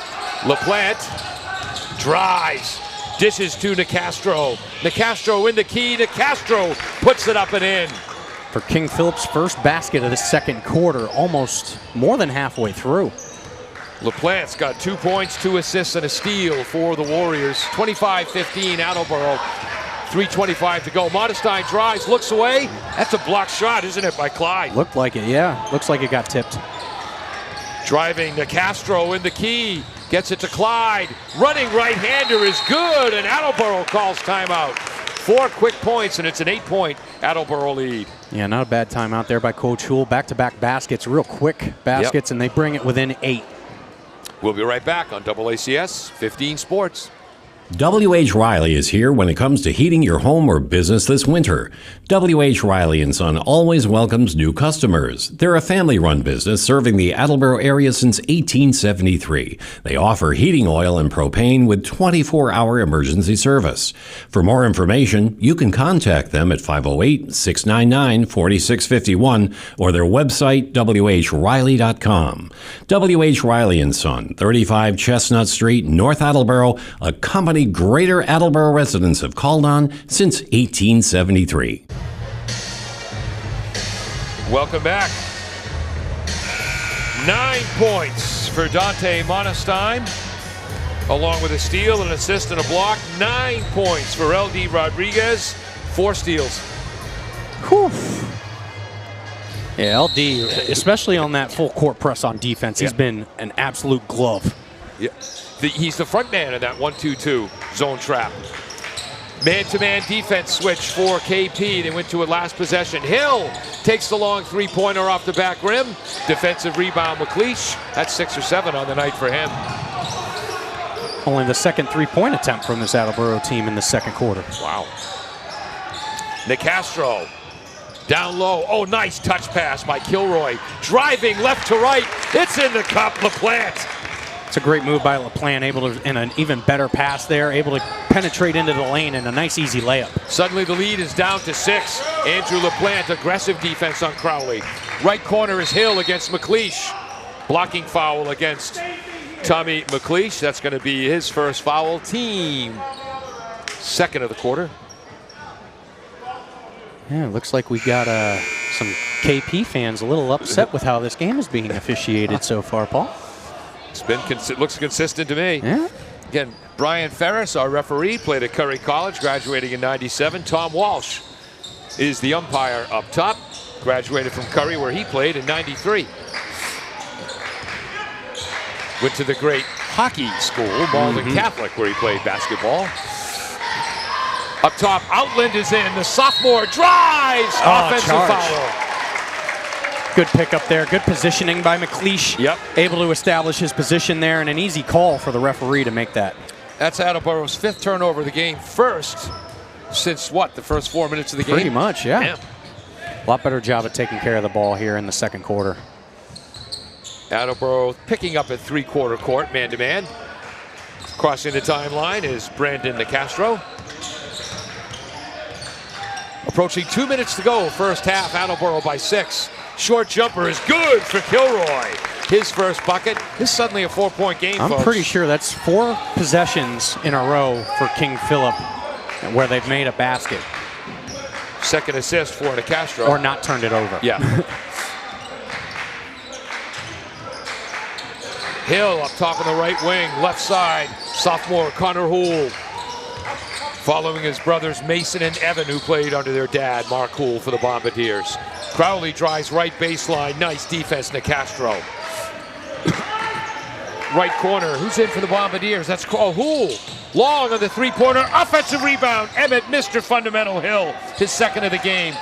LaPlante drives. Dishes to Nicastro. Nicastro in the key. Nicastro puts it up and in. For King Philip's first basket of the second quarter, almost more than halfway through. LaPlante's got 2 points, 2 assists, and a steal for the Warriors. 25-15 Attleboro. 3:25 to go. Modestine drives, looks away. That's a blocked shot, isn't it, by Clyde? Looked like it, yeah. Looks like it got tipped. Driving Nicastro in the key. Gets it to Clyde. Running right-hander is good, and Attleboro calls timeout. 4 quick points, and it's an 8-point Attleboro lead. Yeah, not a bad time out there by Coach Houle. Back-to-back baskets, real quick baskets, and they bring it within 8. We'll be right back on AACS 15 Sports. W.H. Riley is here when it comes to heating your home or business this winter. W.H. Riley & Son always welcomes new customers. They're a family-run business serving the Attleboro area since 1873. They offer heating oil and propane with 24-hour emergency service. For more information, you can contact them at 508-699-4651 or their website, whriley.com. W.H. Riley & Son, 35 Chestnut Street, North Attleboro, a company Greater Attleboro residents have called on since 1873. Welcome back. 9 points for Dante Modestine, along with a steal, an assist, and a block. 9 points for L.D. Rodriguez, 4 steals. Whew. Yeah, LD, especially on that full court press on defense, he's been an absolute glove. Yeah. He's the front man in that 1-2-2 zone trap. Man-to-man defense switch for KP. They went to it last possession. Hill takes the long three-pointer off the back rim. Defensive rebound, McLeish. That's 6 or 7 on the night for him. Only the second three-point attempt from this Attleboro team in the second quarter. Wow. Nicastro down low. Oh, nice touch pass by Kilroy. Driving left to right. It's in the cup. LaPlante. It's a great move by LaPlante, able to, and an even better pass there, able to penetrate into the lane and a nice easy layup. Suddenly the lead is down to 6. Andrew LaPlante, aggressive defense on Crowley. Right corner is Hill against McLeish. Blocking foul against Tommy McLeish. That's going to be his first foul. Team second of the quarter. Yeah, it looks like we got some KP fans a little upset with how this game is being officiated so far, Paul. It looks consistent to me. Yeah. Again, Brian Ferris, our referee, played at Curry College, graduating in '97. Tom Walsh is the umpire up top, graduated from Curry, where he played in '93. Went to the great hockey school, Malden Catholic, where he played basketball. Up top, Outland is in. The sophomore drives. Offensive foul. Good pick up there. Good positioning by McLeish. Yep. Able to establish his position there, and an easy call for the referee to make that. That's Attleboro's 5th turnover of the game. First since what? The first 4 minutes of the game? Pretty much, yeah. A lot better job of taking care of the ball here in the second quarter. Attleboro picking up at three-quarter court, man-to-man. Crossing the timeline is Brandon Nicastro. Approaching 2 minutes to go, first half, Attleboro by 6. Short jumper is good for Kilroy. His first bucket. This is suddenly a 4-point game, I'm folks. pretty sure that's 4 possessions in a row for King Philip where they've made a basket. Second assist for Nicastro. Or not turned it over. Yeah. Hill up top on the right wing, left side. Sophomore Connor Houle. Following his brothers Mason and Evan, who played under their dad, Mark Houle, for the Bombardiers. Crowley drives right baseline. Nice defense, Nicastro. Right corner. Who's in for the Bombardiers? That's Houle. Long on the three-pointer. Offensive rebound. Emmett, Mr. Fundamental Hill. His second of the game.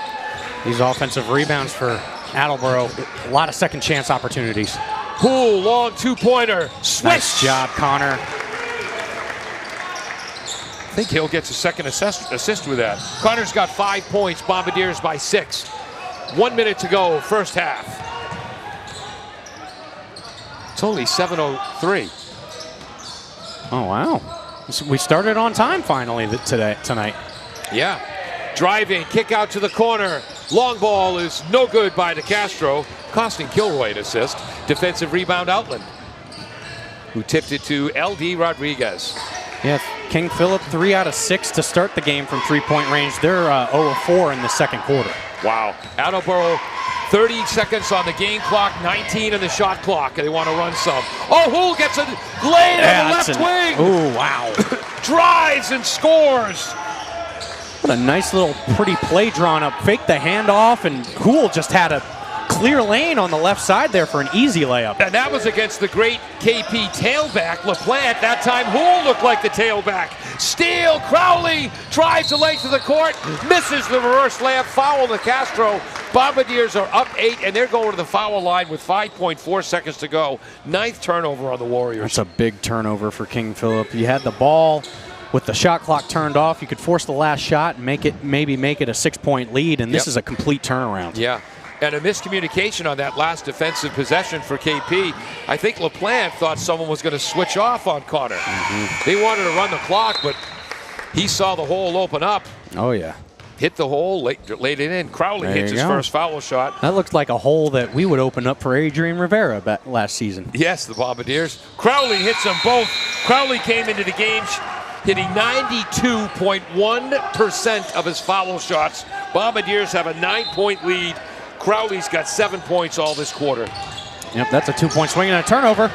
These offensive rebounds for Attleboro. A lot of second chance opportunities. Houle, long two-pointer. Switch. Nice job, Connor. I think Hill gets a second assist with that. Connor's got 5 points. Bombardiers by 6. 1 minute to go, first half. It's only 7:03. Oh, wow. We started on time finally tonight. Yeah. Driving, kick out to the corner. Long ball is no good by DeCastro, costing Kilroy an assist. Defensive rebound, Outland, who tipped it to L.D. Rodriguez. Yeah, King Philip 3 out of 6 to start the game from three-point range. They're 0 of 4 in the second quarter. Wow. Attleboro, 30 seconds on the game clock, 19 on the shot clock, and they want to run some. Oh, Hool gets a lane on the left wing. Oh, wow. Drives and scores. What a nice little pretty play drawn up. Fake the handoff, and Hool just had a clear lane on the left side there for an easy layup. And that was against the great KP tailback, LaPlante. That time, Hool looked like the tailback. Steal, Crowley drives the length of the court, misses the reverse layup, foul to Castro. Bombardiers are up 8, and they're going to the foul line with 5.4 seconds to go. 9th turnover on the Warriors. That's a big turnover for King Philip. You had the ball with the shot clock turned off. You could force the last shot and maybe make it a 6-point lead, and this is a complete turnaround. Yeah. And a miscommunication on that last defensive possession for KP. I think LaPlante thought someone was going to switch off on Connor. They wanted to run the clock, but he saw the hole open up. Oh, yeah. Hit the hole, laid it in. Crowley hits his first foul shot. That looks like a hole that we would open up for Adrian Rivera last season. Yes, the Bombardiers. Crowley hits them both. Crowley came into the game hitting 92.1% of his foul shots. Bombardiers have a 9-point lead. Crowley's got 7 points all this quarter. Yep, that's a 2-point swing and a turnover.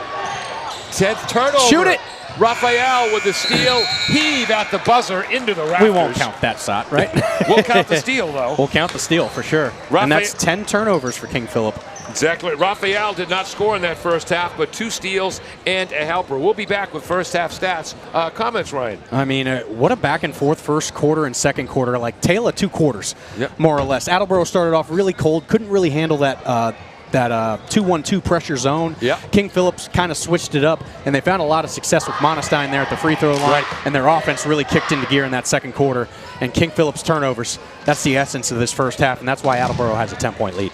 10th turnover. Shoot it! Raphael with the steal, heave at the buzzer into the rafters. We won't count that shot, right? We'll count the steal, though. We'll count the steal for sure. And that's 10 turnovers for King Philip. Exactly. Raphael did not score in that first half, but 2 steals and a helper. We'll be back with first half stats. Comments, Ryan? I mean, what a back and forth first quarter and second quarter. Like, tale of 2 quarters, more or less. Attleboro started off really cold, couldn't really handle that 2-1-2 pressure zone. King Phillips kind of switched it up, and they found a lot of success with Monestein there at the free throw line, and their offense really kicked into gear in that second quarter. And King Phillips turnovers, that's the essence of this first half, and that's why Attleboro has a 10-point lead.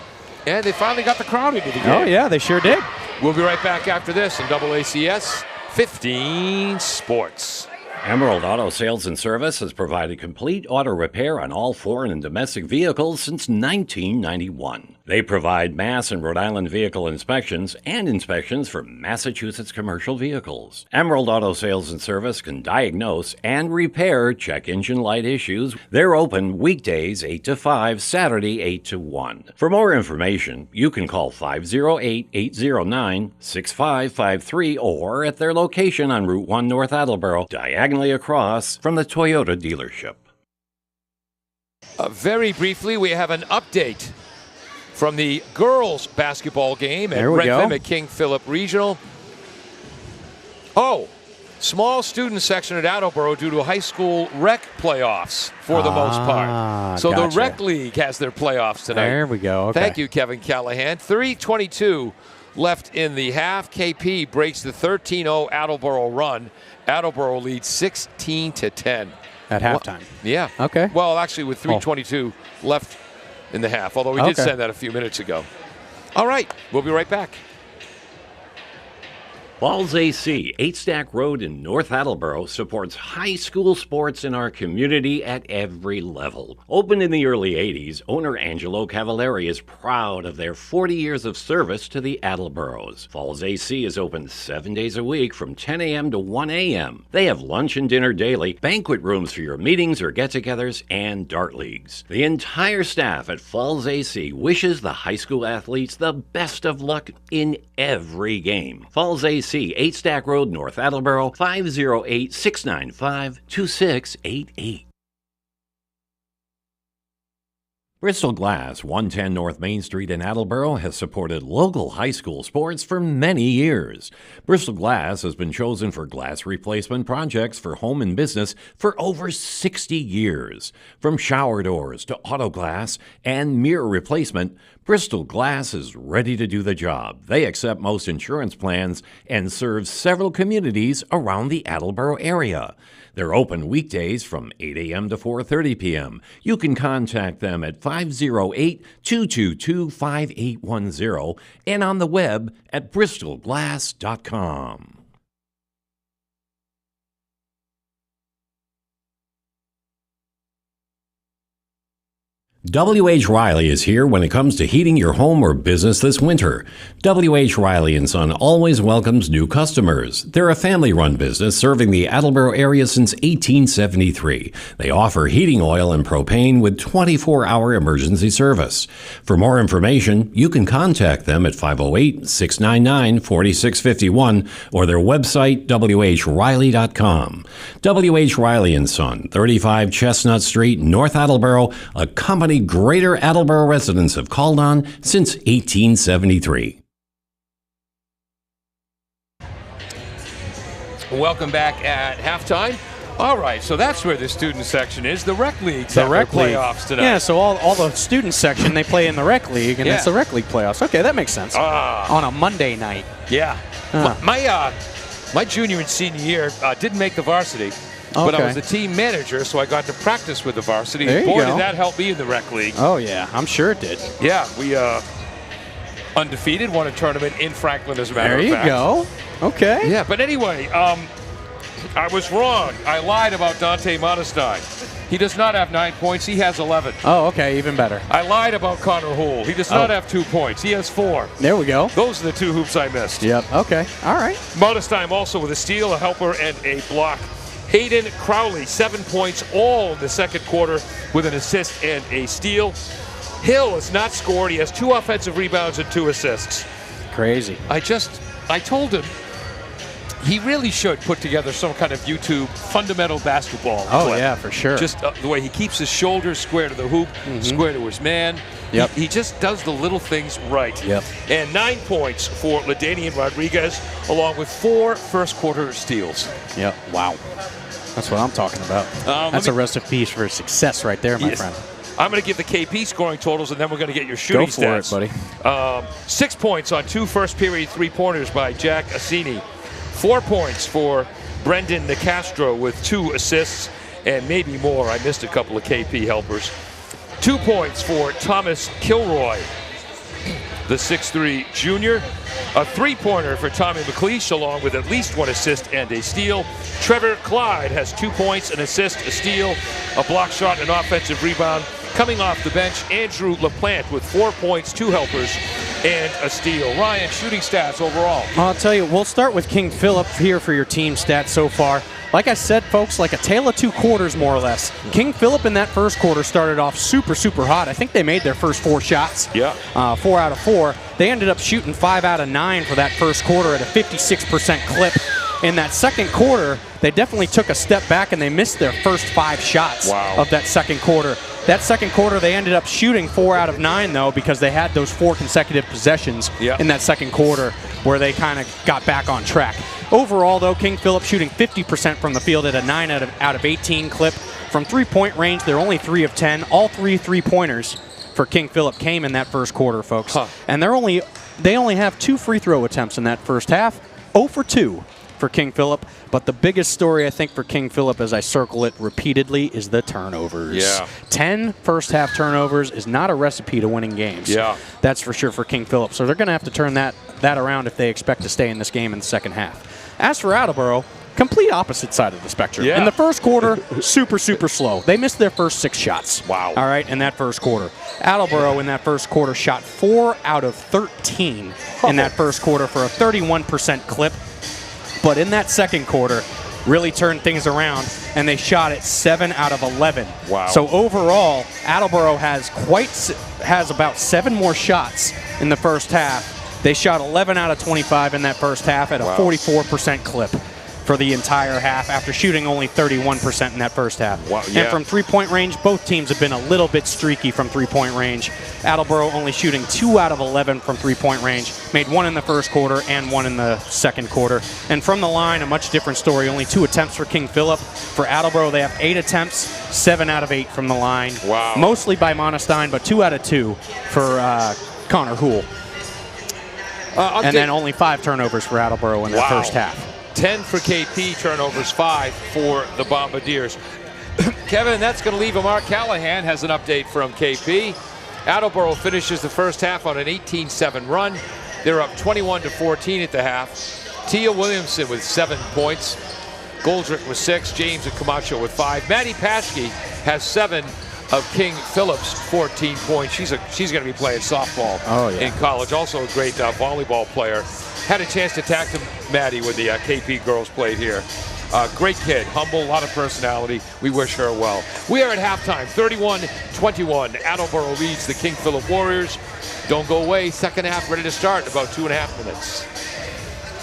And they finally got the crowd into the game. Oh, yeah, they sure did. We'll be right back after this in AACS 15 Sports. Emerald Auto Sales and Service has provided complete auto repair on all foreign and domestic vehicles since 1991. They provide Mass and Rhode Island vehicle inspections and inspections for Massachusetts commercial vehicles. Emerald Auto Sales and Service can diagnose and repair check engine light issues. They're open weekdays 8 to 5, Saturday 8 to 1. For more information, you can call 508-809-6553 or at their location on Route 1 North Attleboro, diagonally across from the Toyota dealership. Very briefly, we have an update from the girls' basketball game at Rentham at King Philip Regional. Oh, small student section at Attleboro due to high school rec playoffs for the most part. So the rec league has their playoffs tonight. There we go. Okay. Thank you, Kevin Callahan. 3:22 left in the half. KP breaks the 13-0 Attleboro run. Attleboro leads 16-10. At halftime. Yeah. Okay. Well, actually, with 3:22 left in the half, although we did send that a few minutes ago. All right, we'll be right back. Falls AC, 8 Stack Road in North Attleboro, supports high school sports in our community at every level. Opened in the early 80s, owner Angelo Cavallari is proud of their 40 years of service to the Attleboros. Falls AC is open 7 days a week from 10 a.m. to 1 a.m. They have lunch and dinner daily, banquet rooms for your meetings or get-togethers, and dart leagues. The entire staff at Falls AC wishes the high school athletes the best of luck in every game. Falls AC, 8 Stack Road, North Attleboro, 508-695-2688. Bristol Glass, 110 North Main Street in Attleboro, has supported local high school sports for many years. Bristol Glass has been chosen for glass replacement projects for home and business for over 60 years. From shower doors to auto glass and mirror replacement, Bristol Glass is ready to do the job. They accept most insurance plans and serve several communities around the Attleboro area. They're open weekdays from 8 a.m. to 4:30 p.m. You can contact them at 508-222-5810 and on the web at bristolglass.com. W.H. Riley is here when it comes to heating your home or business this winter. W.H. Riley & Son always welcomes new customers. They're a family-run business serving the Attleboro area since 1873. They offer heating oil and propane with 24-hour emergency service. For more information, you can contact them at 508-699-4651 or their website, whriley.com. W.H. Riley & Son, 35 Chestnut Street, North Attleboro, a company Greater Attleboro residents have called on since 1873. Welcome back at halftime. All right, so that's where the student section is. The rec league. The rec league playoffs tonight. Yeah, so all the student section, they play in the rec league, and it's the rec league playoffs. Okay, that makes sense. On a Monday night. Yeah. My junior and senior year didn't make the varsity. But I was the team manager, so I got to practice with the varsity. There you Boy, go. did that help me in the rec league. Oh, yeah, I'm sure it did. Yeah, we undefeated, won a tournament in Franklin, as a matter of fact. There you go. Okay. Yeah, but anyway, I was wrong. I lied about Dante Modestine. He does not have 9 points. He has 11. Oh, okay, even better. I lied about Connor Houle. He does not have 2 points. He has 4. There we go. Those are the 2 hoops I missed. Yep, okay, all right. Modestine also with a steal, a helper, and a block. Hayden Crowley, 7 points, all in the second quarter with an assist and a steal. Hill has not scored. He has 2 offensive rebounds and 2 assists. Crazy. I told him he really should put together some kind of YouTube fundamental basketball Oh, clip. yeah, for sure. Just the way he keeps his shoulders square to the hoop, square to his man. Yep. He just does the little things right. Yep. And 9 points for LaDanian Rodriguez, along with 4 first-quarter steals. Yep, wow. That's what I'm talking about. That's a recipe for success right there, my friend. I'm going to give the KP scoring totals, and then we're going to get your shooting stats. Go for it, buddy. 6 points on 2 first-period three-pointers by Jack Assini. 4 points for Brendan Nicastro with 2 assists and maybe more. I missed a couple of KP helpers. 2 points for Thomas Kilroy, the 6'3 junior. A 3-pointer for Tommy McLeish, along with at least 1 assist and a steal. Trevor Clyde has 2 points, an assist, a steal, a block shot, and an offensive rebound. Coming off the bench, Andrew LaPlante with 4 points, 2 helpers, and a steal. Ryan, shooting stats overall. I'll tell you, we'll start with King Philip here for your team stats so far. Like I said, folks, like a tale of 2 quarters, more or less. King Philip in that first quarter started off super, super hot. I think they made their first 4 shots. Yeah. 4 out of 4. They ended up shooting 5 out of 9 for that first quarter at a 56% clip. In that second quarter, they definitely took a step back and they missed their first 5 shots of that second quarter. That second quarter, they ended up shooting 4 out of 9, though, because they had those 4 consecutive possessions in that second quarter where they kind of got back on track. Overall, though, King Philip shooting 50% from the field at a 9 out of 18 clip. From three-point range, they're only 3 of 10. All 3 three-pointers for King Philip came in that first quarter, folks. And they only have 2 free throw attempts in that first half. 0 for 2 for King Philip. But the biggest story, I think, for King Philip, as I circle it repeatedly, is the turnovers. Yeah. 10 first-half turnovers is not a recipe to winning games. Yeah. That's for sure for King Philip. So they're going to have to turn that around if they expect to stay in this game in the second half. As for Attleboro, complete opposite side of the spectrum. Yeah. In the first quarter, super, super slow. They missed their first 6 shots. Wow. All right, in that first quarter. Attleboro in that first quarter shot 4 out of 13 in that first quarter for a 31% clip. But in that second quarter, really turned things around, and they shot it 7 out of 11. Wow. So overall, Attleboro has about 7 more shots in the first half. They shot 11 out of 25 in that first half at a 44% clip for the entire half after shooting only 31% in that first half. Wow, yeah. And from three-point range, both teams have been a little bit streaky from three-point range. Attleboro only shooting 2 out of 11 from three-point range, made 1 in the first quarter and 1 in the second quarter. And from the line, a much different story. Only 2 attempts for King Philip. For Attleboro, they have 8 attempts, 7 out of 8 from the line. Wow. Mostly by Modestine, but 2 out of 2 for Connor Houle. And then only 5 turnovers for Attleboro in that first half. 10 for KP, turnovers 5 for the Bombardiers. Kevin, that's going to leave Mark Callahan has an update from KP. Attleboro finishes the first half on an 18-7 run. They're up 21-14 at the half. Tia Williamson with 7 points. Goldrick with 6. James and Camacho with 5. Matty Paschke has 7. of King Philip's 14 points. She's going to be playing softball in college. Also a great volleyball player. Had a chance to talk to Maddie when the KP girls played here. Great kid, humble, a lot of personality. We wish her well. We are at halftime, 31-21. Attleboro leads the King Philip Warriors. Don't go away. Second half ready to start in about 2.5 minutes.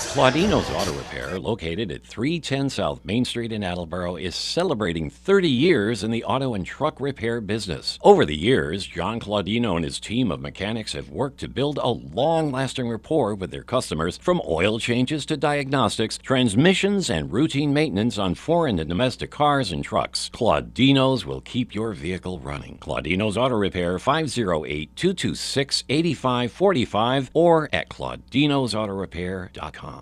Claudino's Auto Repair, located at 310 South Main Street in Attleboro, is celebrating 30 years in the auto and truck repair business. Over the years, John Claudino and his team of mechanics have worked to build a long-lasting rapport with their customers, from oil changes to diagnostics, transmissions, and routine maintenance on foreign and domestic cars and trucks. Claudino's will keep your vehicle running. Claudino's Auto Repair, 508-226-8545, or at claudinosautorepair.com.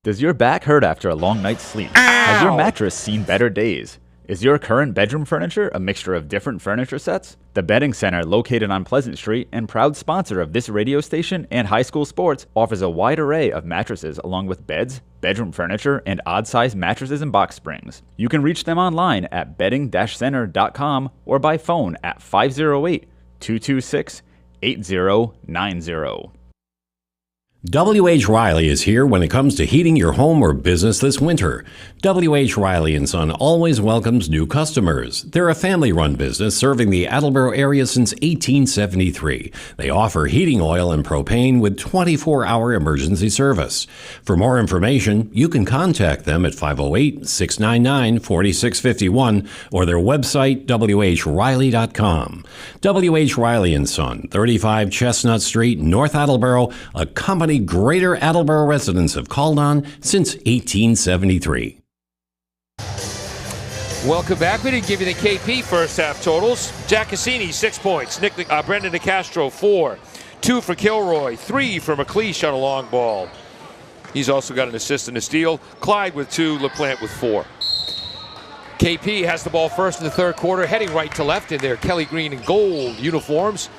Does your back hurt after a long night's sleep? Has your mattress seen better days? Is your current bedroom furniture a mixture of different furniture sets? The Bedding Center, located on Pleasant Street and proud sponsor of this radio station and high school sports, offers a wide array of mattresses along with beds, bedroom furniture, and odd-sized mattresses and box springs. You can reach them online at bedding-center.com or by phone at 508-226-8090. W.H. Riley is here when it comes to heating your home or business this winter. W.H. Riley & Son always welcomes new customers. They're a family-run business serving the Attleboro area since 1873. They offer heating oil and propane with 24-hour emergency service. For more information, you can contact them at 508-699-4651 or their website, whriley.com. W.H. Riley & Son, 35 Chestnut Street, North Attleboro, a company Greater Attleboro residents have called on since 1873. Welcome back. We didn't give you the KP first half totals. Jack Cassini, 6 points. Brendan DeCastro, 4. 2 for Kilroy. 3 for McLeish on a long ball. He's also got an assist and a steal. Clyde with 2. LaPlante with 4. KP has the ball first in the third quarter, heading right to left in their Kelly green and gold uniforms.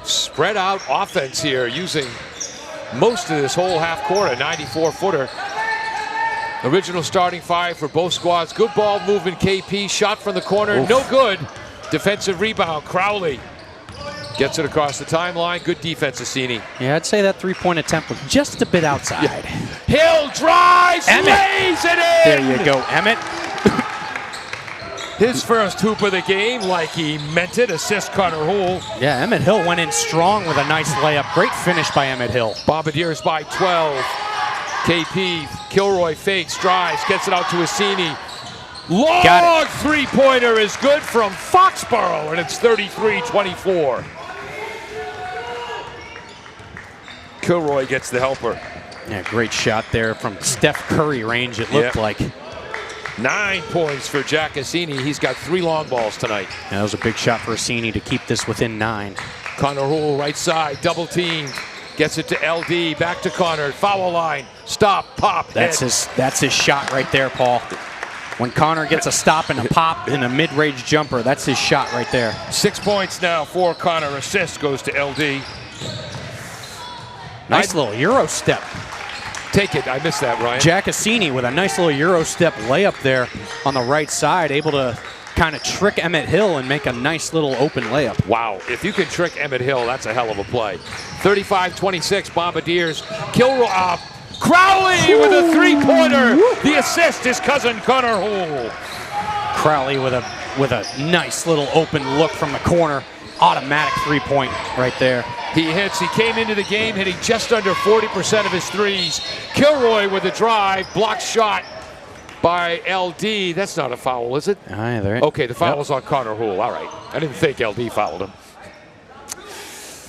Spread out offense here, using most of this whole half court, a 94-footer. Original starting five for both squads. Good ball movement, KP. Shot from the corner, no good. Defensive rebound, Crowley gets it across the timeline. Good defense, Cassini. Yeah, I'd say that three-point attempt was just a bit outside. Yeah. Hill drives, lays it in! There you go, Emmett. His first hoop of the game, like he meant it. Assist Connor Houle. Yeah, Emmett Hill went in strong with a nice layup. Great finish by Emmett Hill. Bombardiers by 12. KP, Kilroy fakes, drives, gets it out to Assini. Long three-pointer is good from Foxborough, and it's 33-24. Kilroy gets the helper. Yeah, great shot there from Steph Curry range, it looked like. 9 points for Jack Assini. He's got 3 long balls tonight. Yeah, that was a big shot for Assini to keep this within 9. Connor Houle, right side, double teamed. Gets it to LD, back to Connor, foul line, stop, pop, That's his shot right there, Paul. When Connor gets a stop and a pop in a mid-range jumper, that's his shot right there. 6 points now for Connor. Assist goes to LD. Nice little Euro step. Take it. I missed that, Ryan. Jack Assini with a nice little Euro step layup there on the right side, able to kind of trick Emmett Hill and make a nice little open layup. Wow. If you can trick Emmett Hill, that's a hell of a play. 35-26, Bombardiers. Kilroy, Crowley with a three-pointer. The assist is cousin Connor Houle. Crowley with a nice little open look from the corner. Automatic three-point right there. He hits. He came into the game hitting just under 40% of his threes. Kilroy with a drive, blocked shot by LD. That's not a foul, is it? Either. Okay, the foul was on Connor Houle. All right. I didn't think LD fouled him.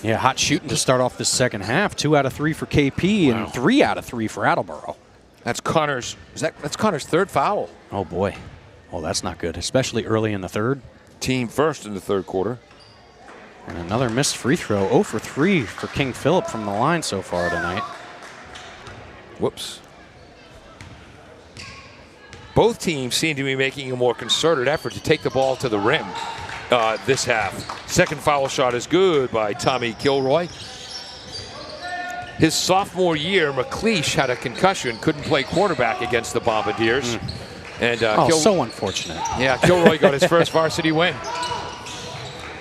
Yeah, hot shooting to start off this second half. 2 out of 3 for KP and 3 out of 3 for Attleboro. That's Connor's. That's Connor's third foul. Oh boy. Oh, that's not good, especially early in the third. Team first in the third quarter. And another missed free throw. 0 for 3 for King Philip from the line so far tonight. Whoops. Both teams seem to be making a more concerted effort to take the ball to the rim this half. Second foul shot is good by Tommy Kilroy. His sophomore year, McLeish had a concussion, couldn't play quarterback against the Bombardiers. And so unfortunate. Yeah, Kilroy got his first varsity win.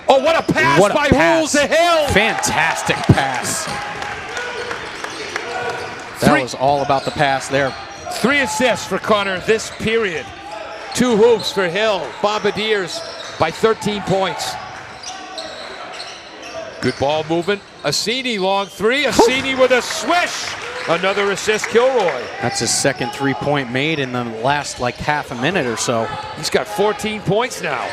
Oh, what a pass by Hool to Hill! Fantastic pass. That was all about the pass there. 3 assists for Connor this period. 2 hoops for Hill. Bombardiers by 13 points. Good ball movement. Assini long 3. Assini with a swish. Another assist, Kilroy. That's his second 3-point made in the last half a minute or so. He's got 14 points now.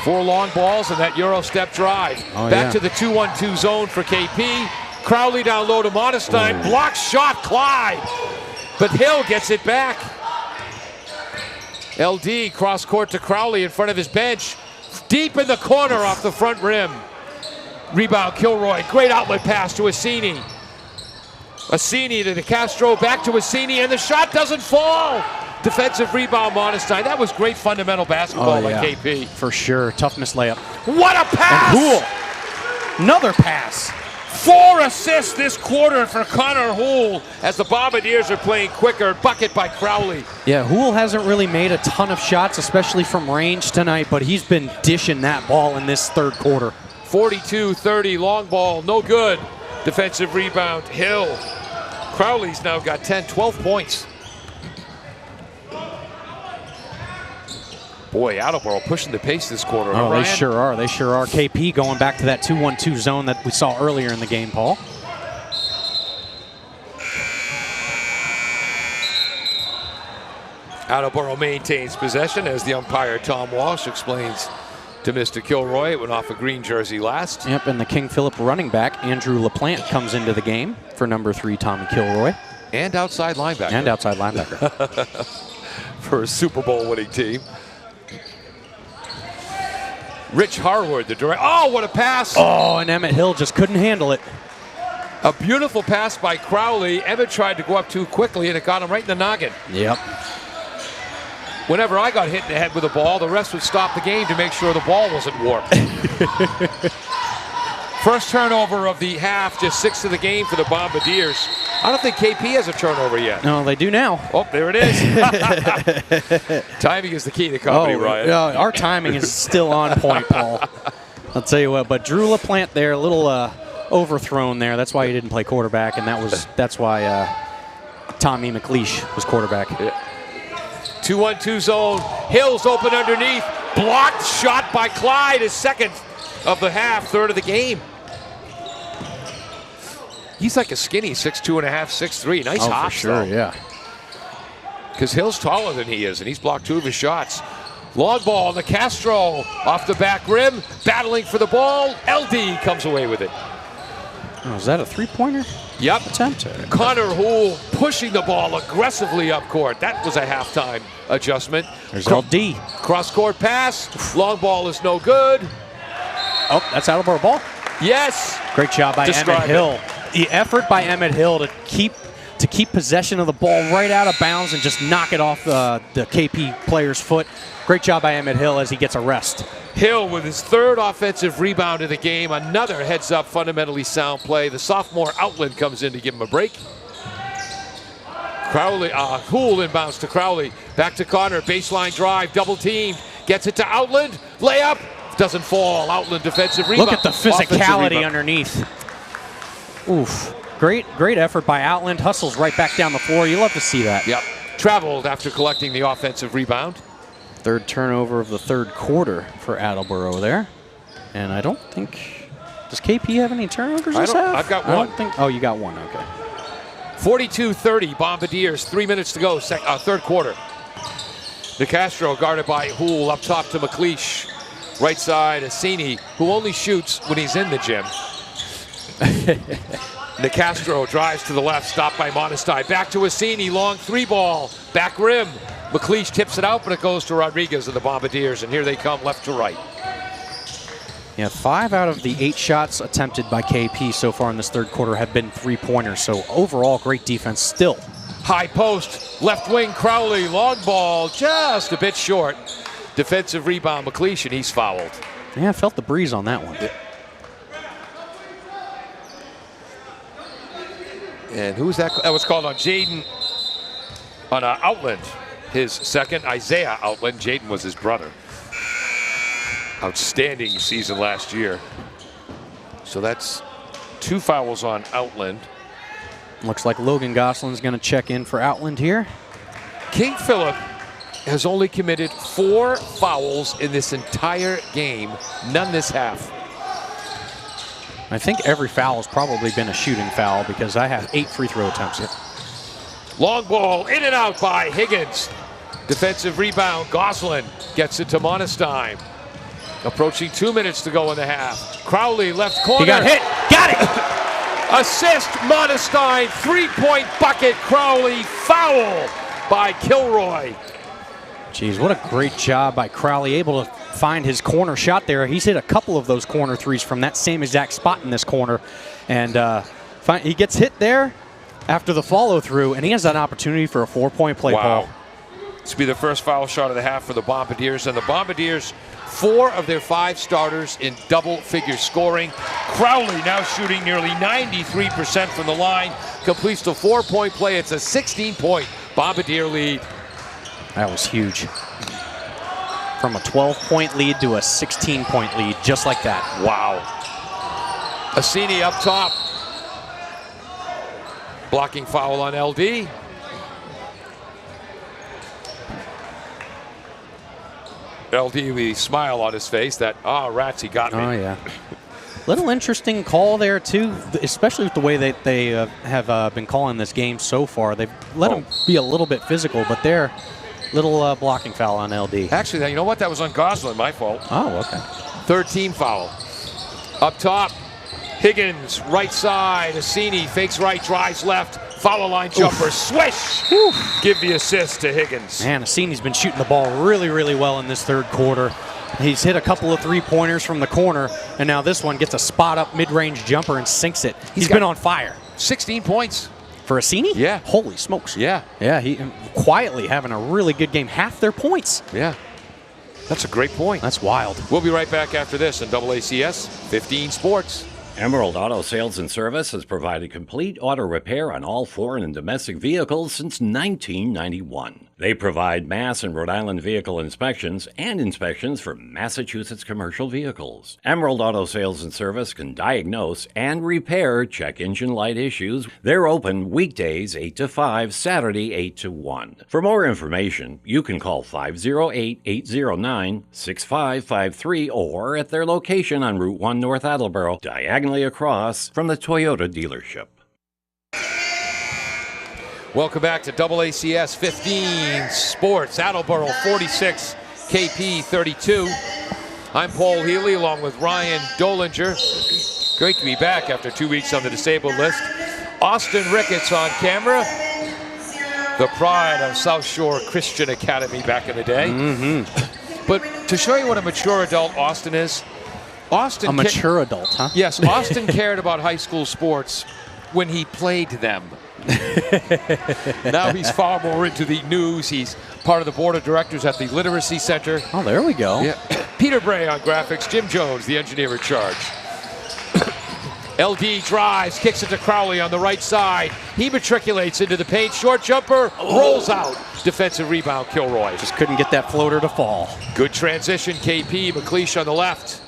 4 long balls and that Euro step drive. Back to the 2-1-2 zone for KP. Crowley down low to Modestine. Block shot, Clyde. But Hill gets it back. LD cross court to Crowley in front of his bench. Deep in the corner off the front rim. Rebound, Kilroy. Great outlet pass to Assini. Assini to DeCastro, back to Assini, and the shot doesn't fall. Defensive rebound, Modestine. That was great fundamental basketball by KP. For sure. Toughness layup. What a pass! And Hool. Another pass. 4 assists this quarter for Connor Hool as the Bombardiers are playing quicker. Bucket by Crowley. Yeah, Hool hasn't really made a ton of shots, especially from range tonight, but he's been dishing that ball in this third quarter. 42-30, long ball, no good. Defensive rebound, Hill. Crowley's now got 12 points. Boy, Attleboro pushing the pace this quarter. Oh, they sure are. They sure are. KP going back to that 2-1-2 zone that we saw earlier in the game, Paul. Attleboro maintains possession as the umpire Tom Walsh explains to Mr. Kilroy. It went off a green jersey last. Yep, and the King Philip running back, Andrew LaPlante, comes into the game for number 3, Tommy Kilroy. And outside linebacker. And outside linebacker. For a Super Bowl winning team. Rich Harwood, the direct. Oh, what a pass! Oh, and Emmett Hill just couldn't handle it. A beautiful pass by Crowley. Emmett tried to go up too quickly, and it got him right in the noggin. Yep. Whenever I got hit in the head with a ball, the rest would stop the game to make sure the ball wasn't warped. First turnover of the half, just 6 of the game for the Bombardiers. I don't think KP has a turnover yet. No, they do now. Oh, there it is. Timing is the key to comedy, Ryan. Our timing is still on point, Paul. I'll tell you what, but Drew LaPlante there, a little overthrown there. That's why he didn't play quarterback, and that's why Tommy McLeish was quarterback. Yeah. 2-1-2 zone. Hill's open underneath. Blocked shot by Clyde, his second of the half, third of the game. He's like a skinny 6'2.5", 6'3". Nice hops, for sure, yeah. Because Hill's taller than he is, and he's blocked 2 of his shots. Long ball, the Castro off the back rim, battling for the ball. LD comes away with it. Oh, is that a 3-pointer? Yep. Attempt. Connor Hool pushing the ball aggressively up court. That was a halftime adjustment. There's LD. Cross-court pass. Long ball is no good. Oh, that's Attleboro ball. Yes. Great job by Emmett Hill. The effort by Emmett Hill to keep possession of the ball right out of bounds and just knock it off the KP player's foot. Great job by Emmett Hill as he gets a rest. Hill with his 3rd offensive rebound of the game. Another heads-up, fundamentally sound play. The sophomore Outland comes in to give him a break. Crowley, Hool inbounds to Crowley. Back to Connor, baseline drive, double teamed. Gets it to Outland, layup, doesn't fall. Outland defensive rebound. Look at the physicality underneath. Oof. Great effort by Outland. Hustles right back down the floor. You love to see that. Yep. Traveled after collecting the offensive rebound. 3rd turnover of the 3rd quarter for Attleboro there. And I don't think, does KP have any turnovers this half? I've got one. I don't think, oh, you got one, okay. 42-30, Bombardiers, 3 minutes to go, 3rd quarter. DeCastro guarded by Hool, up top to McLeish. Right side, Assini, who only shoots when he's in the gym. DeCastro drives to the left, stopped by Modestine. Back to Assini, long 3-ball, back rim. McLeish tips it out, but it goes to Rodriguez of the Bombardiers, and here they come left to right. Yeah, 5 out of the 8 shots attempted by KP so far in this 3rd quarter have been 3-pointers, so overall great defense still. High post, left wing Crowley, long ball, just a bit short. Defensive rebound, McLeish, and he's fouled. Yeah, I felt the breeze on that one. And who's that? That was called on Jaden, on Outland. His second, Isaiah Outland. Jaden was his brother. Outstanding season last year. So that's 2 fouls on Outland. Looks like Logan Gosselin's going to check in for Outland here. King Philip has only committed 4 fouls in this entire game, none this half. I think every foul has probably been a shooting foul because I have 8 free throw attempts. Long ball in and out by Higgins. Defensive rebound, Gosselin gets it to Monestein. Approaching 2 minutes to go in the half. Crowley left corner. He got hit. Got it! Assist, Monestein. 3-point bucket, Crowley. Foul by Kilroy. Jeez, what a great job by Crowley, able to find his corner shot there. He's hit a couple of those corner threes from that same exact spot in this corner. And he gets hit there after the follow-through, and he has an opportunity for a 4-point play, Paul. This will be the first foul shot of the half for the Bombardiers. And the Bombardiers, 4 of their 5 starters in double-figure scoring. Crowley now shooting nearly 93% from the line. Completes the 4-point play. It's a 16-point Bombardier lead. That was huge. From a 12-point lead to a 16-point lead, just like that. Wow. Assini up top. Blocking foul on LD. LD with a smile on his face that, rats, he got me. Oh, yeah. Little interesting call there, too, especially with the way that they have been calling this game so far. They've let him be a little bit physical, but they're little blocking foul on LD. Actually, you know what? That was on Goslin, my fault. Oh, okay. 3rd team foul. Up top, Higgins, right side. Assini fakes right, drives left. Foul line jumper, oof. Swish! Oof. Give the assist to Higgins. Man, Assini's been shooting the ball really, really well in this 3rd quarter. He's hit a couple of 3-pointers from the corner, and now this one gets a spot-up mid-range jumper and sinks it. He's been on fire. 16 points. For Assini? Yeah. Holy smokes. Yeah. Yeah, he quietly having a really good game. Half their points. Yeah. That's a great point. That's wild. We'll be right back after this on AACS 15 Sports. Emerald Auto Sales and Service has provided complete auto repair on all foreign and domestic vehicles since 1991. They provide Mass and Rhode Island vehicle inspections and inspections for Massachusetts commercial vehicles. Emerald Auto Sales and Service can diagnose and repair check engine light issues. They're open weekdays 8 to 5, Saturday 8 to 1. For more information, you can call 508-809-6553 or at their location on Route 1 North Attleboro, diagonally across from the Toyota dealership. Welcome back to AACS 15 Sports. Attleboro 46, KP 32. I'm Paul Healy along with Ryan Dolinger. Great to be back after 2 weeks on the disabled list. Austin Ricketts on camera. The pride of South Shore Christian Academy back in the day. Mm-hmm. But to show you what a mature adult Austin is, Austin... A mature adult, huh? Yes, Austin cared about high school sports when he played them. Now he's far more into the news. He's part of the board of directors at the Literacy Center. Oh, there we go. Yeah. Peter Bray on graphics. Jim Jones, the engineer in charge. LD drives, kicks it to Crowley on the right side. He matriculates into the paint. Short jumper, rolls out. Defensive rebound, Kilroy. Just couldn't get that floater to fall. Good transition, KP. McLeish on the left.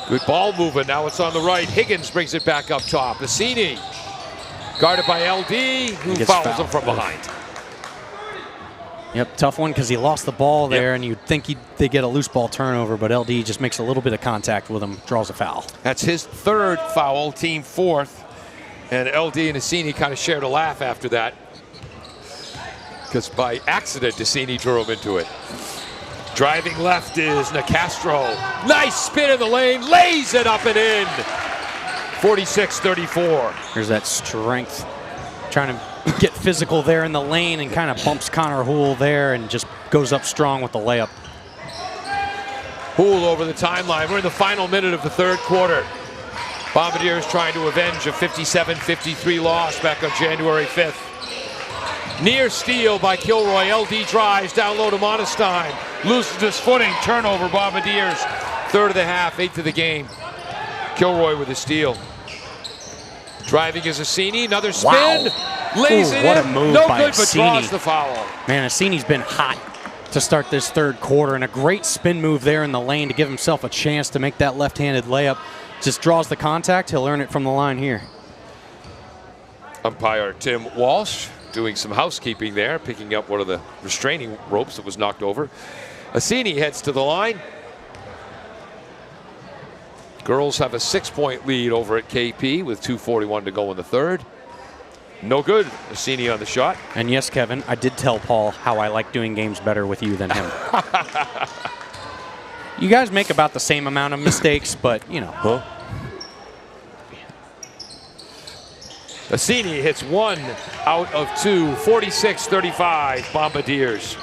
Good ball movement. Now it's on the right. Higgins brings it back up top. Assini. Guarded by LD, who fouls him from behind. Yep, tough one because he lost the ball there, and you'd think they get a loose ball turnover, but LD just makes a little bit of contact with him, draws a foul. That's his 3rd foul, team 4th. And LD and Assini kind of shared a laugh after that, because by accident, Assini drew him into it. Driving left is Nicastro. Nice spin in the lane, lays it up and in. 46-34. Here's that strength. Trying to get physical there in the lane and kind of bumps Connor Houle there and just goes up strong with the layup. Houle over the timeline. We're in the final minute of the 3rd quarter. Bombardiers trying to avenge a 57-53 loss back on January 5th. Near steal by Kilroy. LD drives down low to Monestein. Loses his footing. Turnover, Bombardiers. 3rd of the half, 8th of the game. Kilroy with a steal. Driving is Assini. Another spin. Wow. Lays it What in. a move No by good, but draws Assini. the foul. Man, Assini's been hot to start this third quarter, and a great spin move there in the lane to give himself a chance to make that left-handed layup. Just draws the contact. He'll earn it from the line here. Umpire Tim Walsh doing some housekeeping there, picking up one of the restraining ropes that was knocked over. Assini heads to the line. Girls have a 6-point lead over at KP with 2:41 to go in the third. No good. Assini on the shot. And yes, Kevin, I did tell Paul how I like doing games better with you than him. You guys make about the same amount of mistakes, but, you know. Huh? Assini hits 1 out of 2. 46-35 Bombardiers.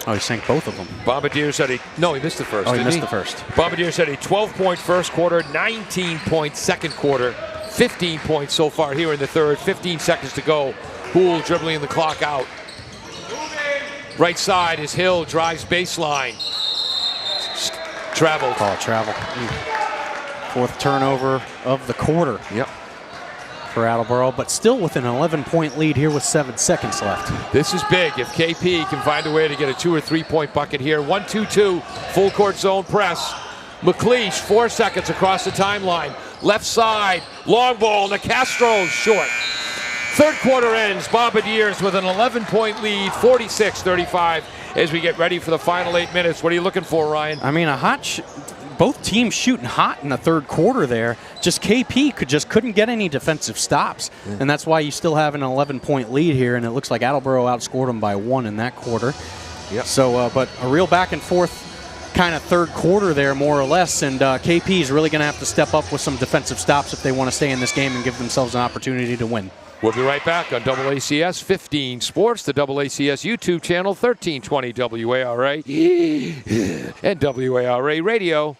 Oh, he sank both of them. Bombardiers had no, he missed the first. Oh, he didn't missed the first. Bombardiers had a 12-point first quarter, 19-point second quarter, 15 points so far here in the third. 15 seconds to go. Houle dribbling the clock out. Right side is Hill, drives baseline. Traveled. Oh, travel. Fourth turnover of the quarter. Yep. For Attleboro, but still with an 11-point lead here with 7 seconds left. This is big. If KP can find a way to get a 2 or 3 point bucket here. 1-2-2, full court zone press. McLeish, 4 seconds across the timeline. Left side, long ball, Nicastro's short. Third quarter ends, Bombardiers with an 11-point lead, 46-35 as we get ready for the final 8 minutes. What are you looking for, Ryan? I mean, both teams shooting hot in the third quarter there. Just KP couldn't get any defensive stops. And that's why you still have an 11-point lead here, and it looks like Attleboro outscored them by 1 in that quarter. Yep. So, but a real back and forth kind of third quarter there, more or less, and KP is really going to have to step up with some defensive stops if they want to stay in this game and give themselves an opportunity to win. We'll be right back on AACS 15 Sports, the AACS YouTube channel, 1320 WARA and WARAradio.com.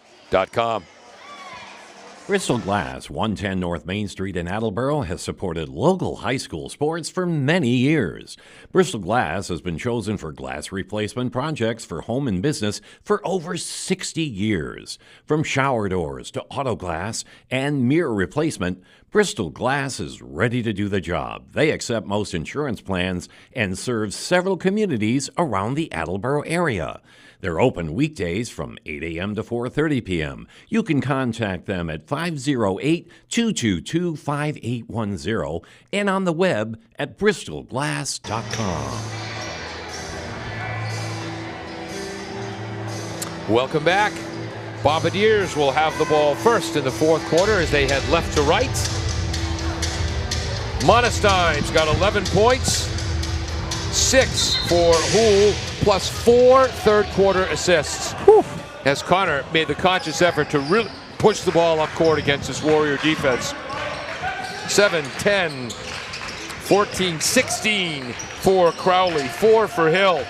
Bristol Glass, 110 North Main Street in Attleboro, has supported local high school sports for many years. Bristol Glass has been chosen for glass replacement projects for home and business for over 60 years. From shower doors to auto glass and mirror replacement, Bristol Glass is ready to do the job. They accept most insurance plans and serve several communities around the Attleboro area. They're open weekdays from 8 a.m. to 4:30 p.m. You can contact them at 508-222-5810 and on the web at bristolglass.com. Welcome back. Bombardiers will have the ball first in the fourth quarter as they head left to right. Monestein's got 11 points, 6 for Houle, plus 4 third quarter assists. Whew. As Connor made the conscious effort to really push the ball up court against this Warrior defense. 7, 10, 14, 16 for Crowley, 4 for Hill.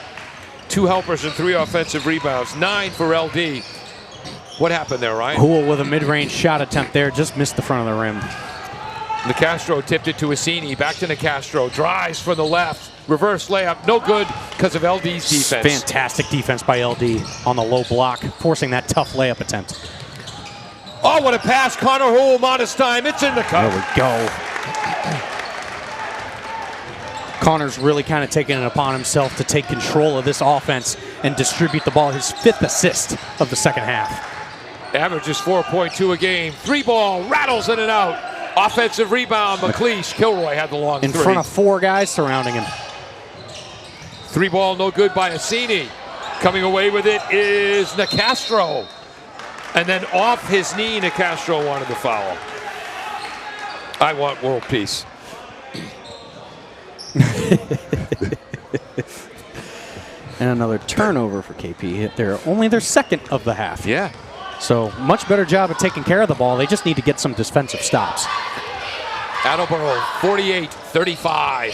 2 helpers and 3 offensive rebounds, 9 for LD. What happened there, Ryan? Houle with a mid-range shot attempt there, just missed the front of the rim. Nicastro tipped it to Assini, back to Nicastro, drives from the left, reverse layup, no good because of LD's defense. Fantastic defense by LD on the low block, forcing that tough layup attempt. Oh, what a pass, Connor Houle, Monestein, it's in the cup. There we go. Connor's really kind of taking it upon himself to take control of this offense and distribute the ball, his 5th assist of the second half. Averages 4.2 a game, 3 ball, rattles in and out. Offensive rebound, McLeish. Kilroy had the long in 3. Front of 4 guys surrounding him. 3 ball, no good by Assini. Coming away with it is Nicastro. And then off his knee, Nicastro wanted the foul. I want world peace. And another turnover for KP. They're only their 2nd of the half. Yeah. So much better job of taking care of the ball. They just need to get some defensive stops. Attleboro 48-35. In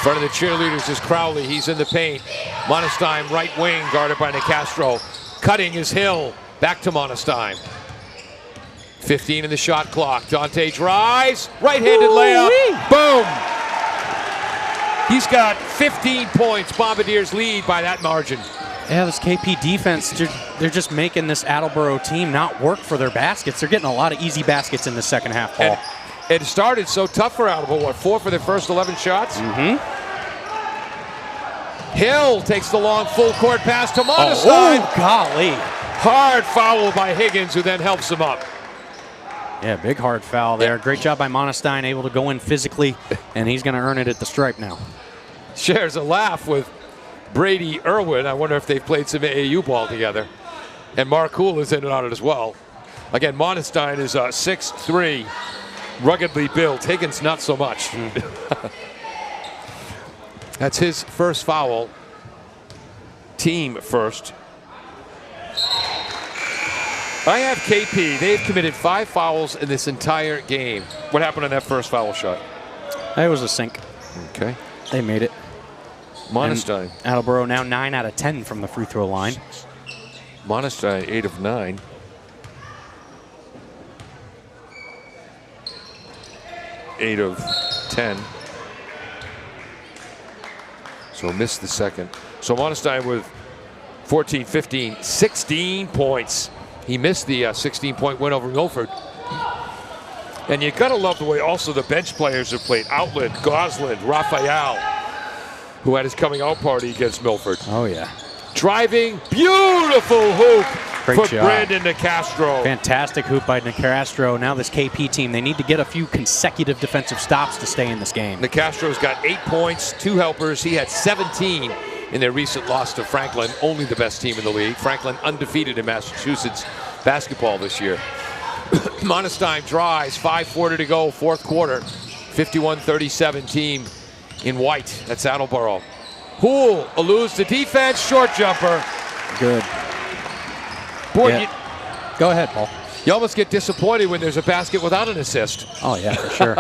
front of the cheerleaders is Crowley. He's in the paint. Monestein right wing guarded by Nicastro. Cutting is Hill. Back to Monestein. 15 in the shot clock. Dante drives. Right-handed layup. Boom. He's got 15 points. Bombardiers lead by that margin. Yeah, this KP defense, they're just making this Attleboro team not work for their baskets. They're getting a lot of easy baskets in the second half, Paul. And it started so tough for Attleboro. 4 for their first 11 shots? Mm-hmm. Hill takes the long full court pass to Monestein. Oh, golly. Hard foul by Higgins, who then helps him up. Yeah, big hard foul there. Great job by Monestein, able to go in physically, and he's going to earn it at the stripe now. Shares a laugh with Brady Irwin. I wonder if they've played some AAU ball together. And Mark Hool is in and on it as well. Again, Monestein is 6'3", ruggedly built. Higgins, not so much. That's his first foul. Team first. I have KP. They've committed 5 fouls in this entire game. What happened on that first foul shot? It was a sink. Okay. They made it. Monestein. Attleboro now 9 out of 10 from the free throw line. Monestein 8 of 9. Eight of 10. So missed the second. So Monestein with 14, 15, 16 points. He missed the 16-point win over Milford. And you gotta love the way also the bench players have played. Outland, Gosland, Raphael, who had his coming out party against Milford. Oh, yeah. Driving, beautiful hoop Great for job. Brandon Nicastro. Fantastic hoop by Nicastro. Now this KP team, they need to get a few consecutive defensive stops to stay in this game. Nicastro's got 8 points, 2 helpers. He had 17 in their recent loss to Franklin, only the best team in the league. Franklin undefeated in Massachusetts basketball this year. Monestein drives, 5:40 to go, fourth quarter. 51-37 team in white. That's Attleboro. Hool eludes the defense, short jumper. Good. Boy, yeah. Go ahead, Paul. You almost get disappointed when there's a basket without an assist. Oh, yeah, for sure.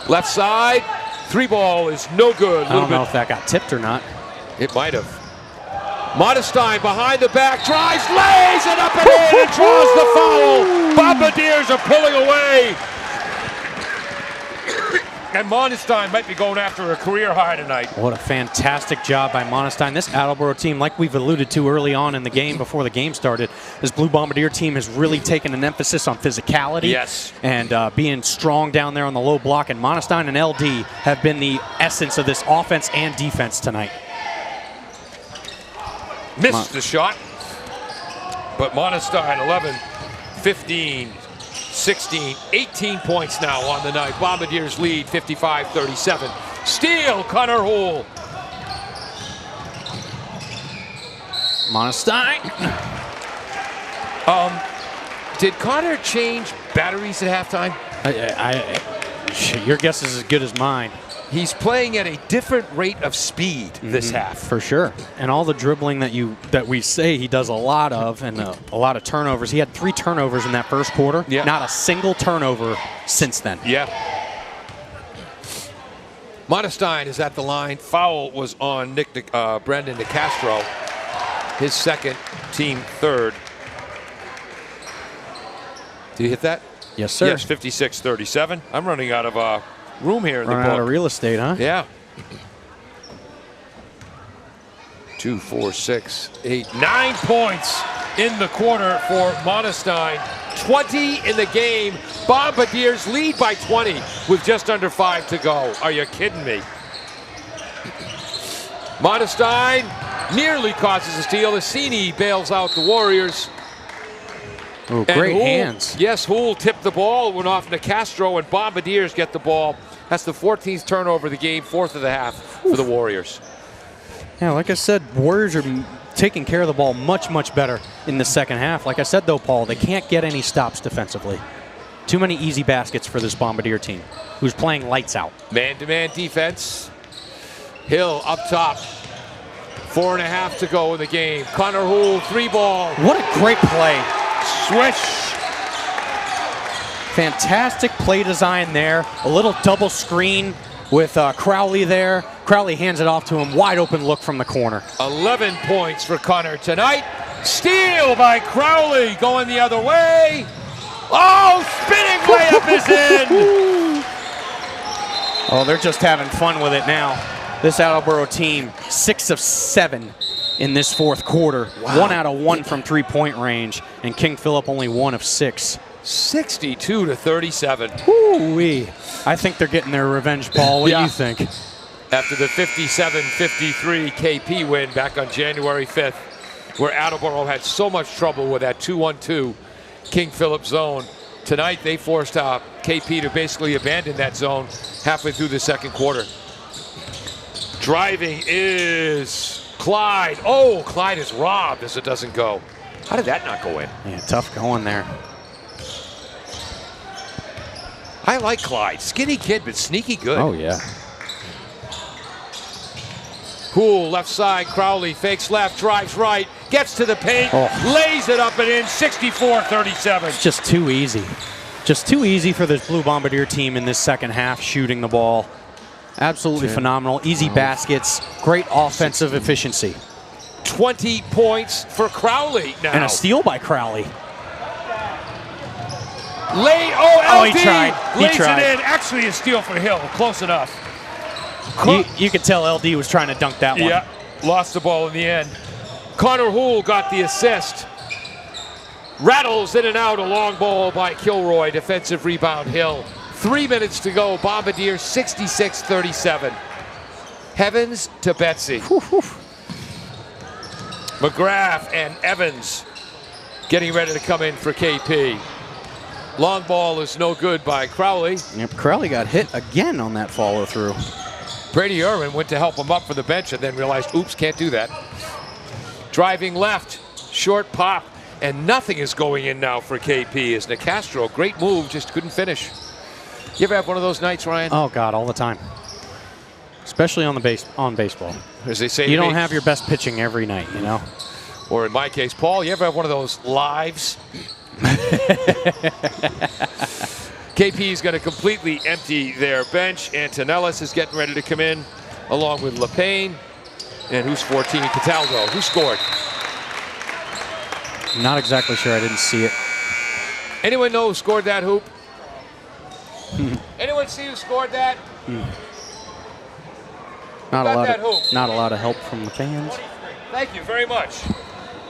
Left side, 3 ball is no good. I don't know if that got tipped or not. It might have. Monestein behind the back, drives, lays it up and in, and draws the foul. Bombardiers are pulling away. And Monestein might be going after a career high tonight. What a fantastic job by Monestein. This Attleboro team, like we've alluded to early on in the game before the game started, this Blue Bombardier team has really taken an emphasis on physicality. Yes. And being strong down there on the low block. And Monestein and LD have been the essence of this offense and defense tonight. Missed the shot. But Monestein, 11, 15, 16, 18 points now on the night. Bombardiers lead 55-37. Steal, Connor Hool. Monestein. Did Connor change batteries at halftime? Your guess is as good as mine. He's playing at a different rate of speed this half. For sure. And all the dribbling that we say he does a lot of, and a lot of turnovers. He had 3 turnovers in that first quarter. Yeah. Not a single turnover since then. Yeah. Monestein is at the line. Foul was on Brandon Nicastro. His second, team third. Did you hit that? Yes, sir. Yes, 56-37. I'm running out of room here in the book. Out of real estate, huh? Yeah. 2, 4, 6, 8, 9 points in the quarter for Monestein. 20 in the game. Bombardiers lead by 20 with just under 5 to go. Are you kidding me? Monestein nearly causes a steal. Assini bails out the Warriors. Oh, great Hool, hands. Yes, Hool tipped the ball, went off Nicastro, and Bombardiers get the ball. That's the 14th turnover of the game, 4th of the half for the Warriors. Yeah, like I said, Warriors are taking care of the ball much, much better in the second half. Like I said, though, Paul, they can't get any stops defensively. Too many easy baskets for this Bombardier team, who's playing lights out. Man-to-man defense. Hill up top. 4.5 to go in the game. Connor Hool, 3 ball. What a great play. Swish. Fantastic play design there. A little double screen with Crowley there. Crowley hands it off to him. Wide open look from the corner. 11 points for Connor tonight. Steal by Crowley going the other way. Oh, spinning layup is in. Oh, they're just having fun with it now. This Attleboro team, 6 of 7 in this fourth quarter. Wow. 1 out of 1 from three-point range, and King Philip only 1 of 6. 62-37. Woo-wee. I think they're getting their revenge, Paul. What do you think? After the 57-53 KP win back on January 5th, where Attleboro had so much trouble with that 2-1-2 King Philip zone. Tonight, they forced KP to basically abandon that zone halfway through the second quarter. Driving is Clyde. Oh, Clyde is robbed as it doesn't go. How did that not go in? Yeah, tough going there. I like Clyde. Skinny kid, but sneaky good. Oh, yeah. Poole, left side, Crowley fakes left, drives right, gets to the paint, lays it up and in, 64-37. It's just too easy. Just too easy for this Blue Bombardier team in this second half, shooting the ball. Absolutely phenomenal. Easy baskets, great offensive efficiency. 20 points for Crowley now. And a steal by Crowley. LD he tried. lays it in. Actually, a steal for Hill. Close enough. You could tell LD was trying to dunk that one. Yeah, lost the ball in the end. Connor Houle got the assist. Rattles in and out, a long ball by Kilroy. Defensive rebound, Hill. 3 minutes to go. Bombardier 66-37. Heavens to Betsy. McGrath and Evans getting ready to come in for KP. Long ball is no good by Crowley. Yep, Crowley got hit again on that follow through. Brady Irwin went to help him up for the bench and then realized, oops, can't do that. Driving left, short pop, and nothing is going in now for KP as Nicastro, great move, just couldn't finish. You ever have one of those nights, Ryan? Oh, God, all the time. Especially on baseball. As they say, you don't have your best pitching every night, you know? Or in my case, Paul, you ever have one of those lives? KP is going to completely empty their bench. Antonellis is getting ready to come in, along with LePayne. And who's 14? Cataldo. Who scored? Not exactly sure. I didn't see it. Anyone know who scored that hoop? Anyone see who scored that? Not a lot of help from the fans. Thank you very much.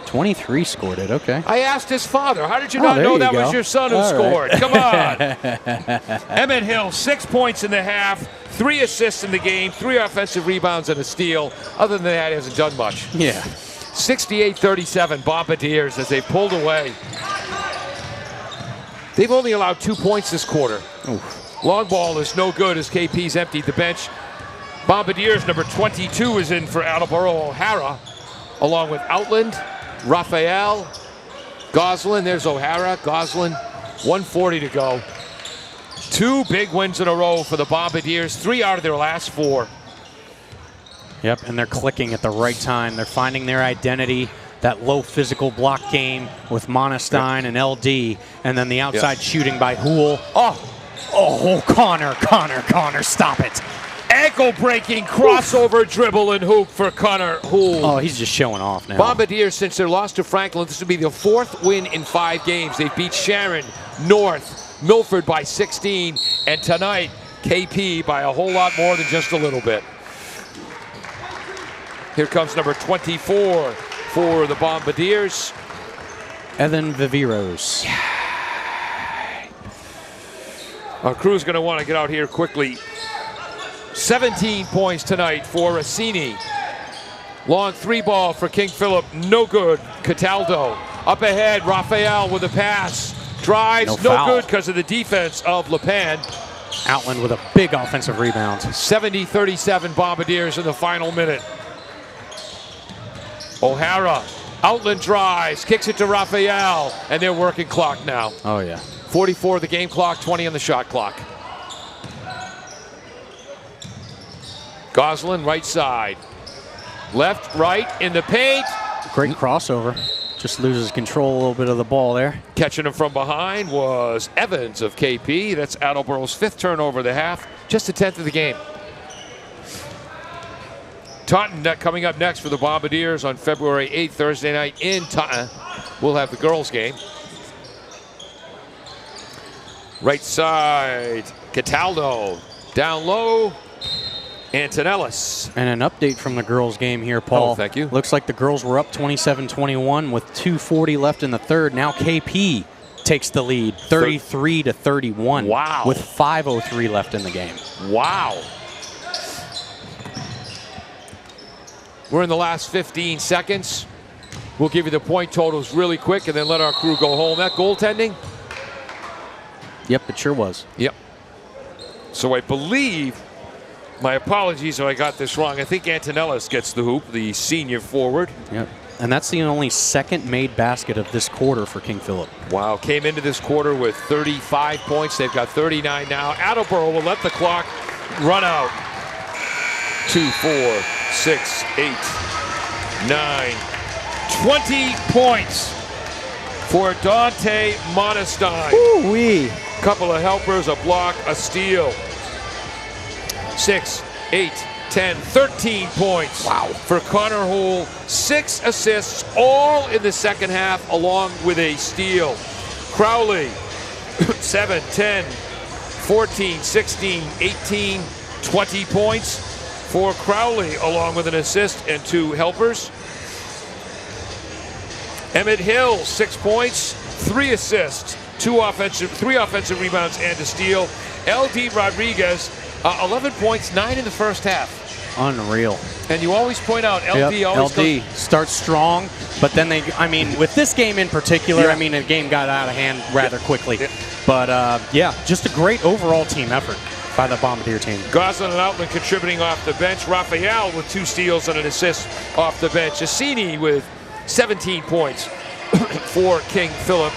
23 scored it, okay. I asked his father, how did you not know that was your son who scored? Come on. Emmett Hill, 6 points in the half, 3 assists in the game, 3 offensive rebounds and a steal. Other than that, he hasn't done much. Yeah. 68-37 Bombardiers as they pulled away. They've only allowed 2 points this quarter. Oof. Long ball is no good as KP's emptied the bench. Bombardiers number 22 is in for Attleboro O'Hara, along with Outland, Raphael, Goslin. There's O'Hara, Goslin. 1:40 to go. 2 big wins in a row for the Bombardiers. 3 out of their last 4. Yep, and they're clicking at the right time. They're finding their identity. That low physical block game with Monestein and LD, and then the outside shooting by Houle. Oh, Connor, stop it. Ankle-breaking crossover dribble and hoop for Connor Houle. Oh, he's just showing off now. Bombardiers, since their loss to Franklin, this will be their 4th win in 5 games. They beat Sharon, North, Milford by 16, and tonight, KP by a whole lot more than just a little bit. Here comes number 24 for the Bombardiers. Evan Viveros. Our crew's going to want to get out here quickly. 17 points tonight for Rossini. Long 3 ball for King Philip, no good. Cataldo up ahead, Raphael with a pass. Drives, no good because of the defense of LePan. Outland with a big offensive rebound. 70-37 Bombardiers in the final minute. O'Hara, Outland drives, kicks it to Raphael, and they're working clock now. Oh, yeah. 44 the game clock, 20 on the shot clock. Goslin, right side. Left, right, in the paint. Great crossover. Just loses control a little bit of the ball there. Catching him from behind was Evans of KP. That's Attleboro's 5th turnover of the half. Just the 10th of the game. Taunton coming up next for the Bombardiers on February 8th, Thursday night in Taunton. We'll have the girls' game. Right side, Cataldo. Down low. Antonellis. And an update from the girls' game here, Paul. Oh, thank you. Looks like the girls were up 27-21 with 2:40 left in the third. Now KP takes the lead, 33-31. Wow. With 5:03 left in the game. Wow. We're in the last 15 seconds. We'll give you the point totals really quick and then let our crew go home. That goaltending? Yep, it sure was. Yep. So I believe, my apologies if I got this wrong, I think Antonellis gets the hoop, the senior forward. Yep. And that's the only second made basket of this quarter for King Philip. Wow, came into this quarter with 35 points. They've got 39 now. Attleboro will let the clock run out. 2, 4, 6, 8, 9, 20 points for Dante Modestine. Ooh-wee. Couple of helpers, a block, a steal. 6, 8, 10, 13 points. Wow. For Connor Houle. 6 assists, all in the second half, along with a steal. Crowley, 7, 10, 14, 16, 18, 20 points for Crowley, along with an assist and 2 helpers. Emmett Hill, 6 points, 3 assists, 3 offensive rebounds and a steal. LD Rodriguez, 11 points, 9 in the first half. Unreal. And you always point out LD always LD starts strong, but then with this game in particular, the game got out of hand rather quickly. Yeah. But just a great overall team effort by the Bombardier team. Goslin and Outland contributing off the bench. Raphael with 2 steals and an assist off the bench. Assini with 17 points for King Philip.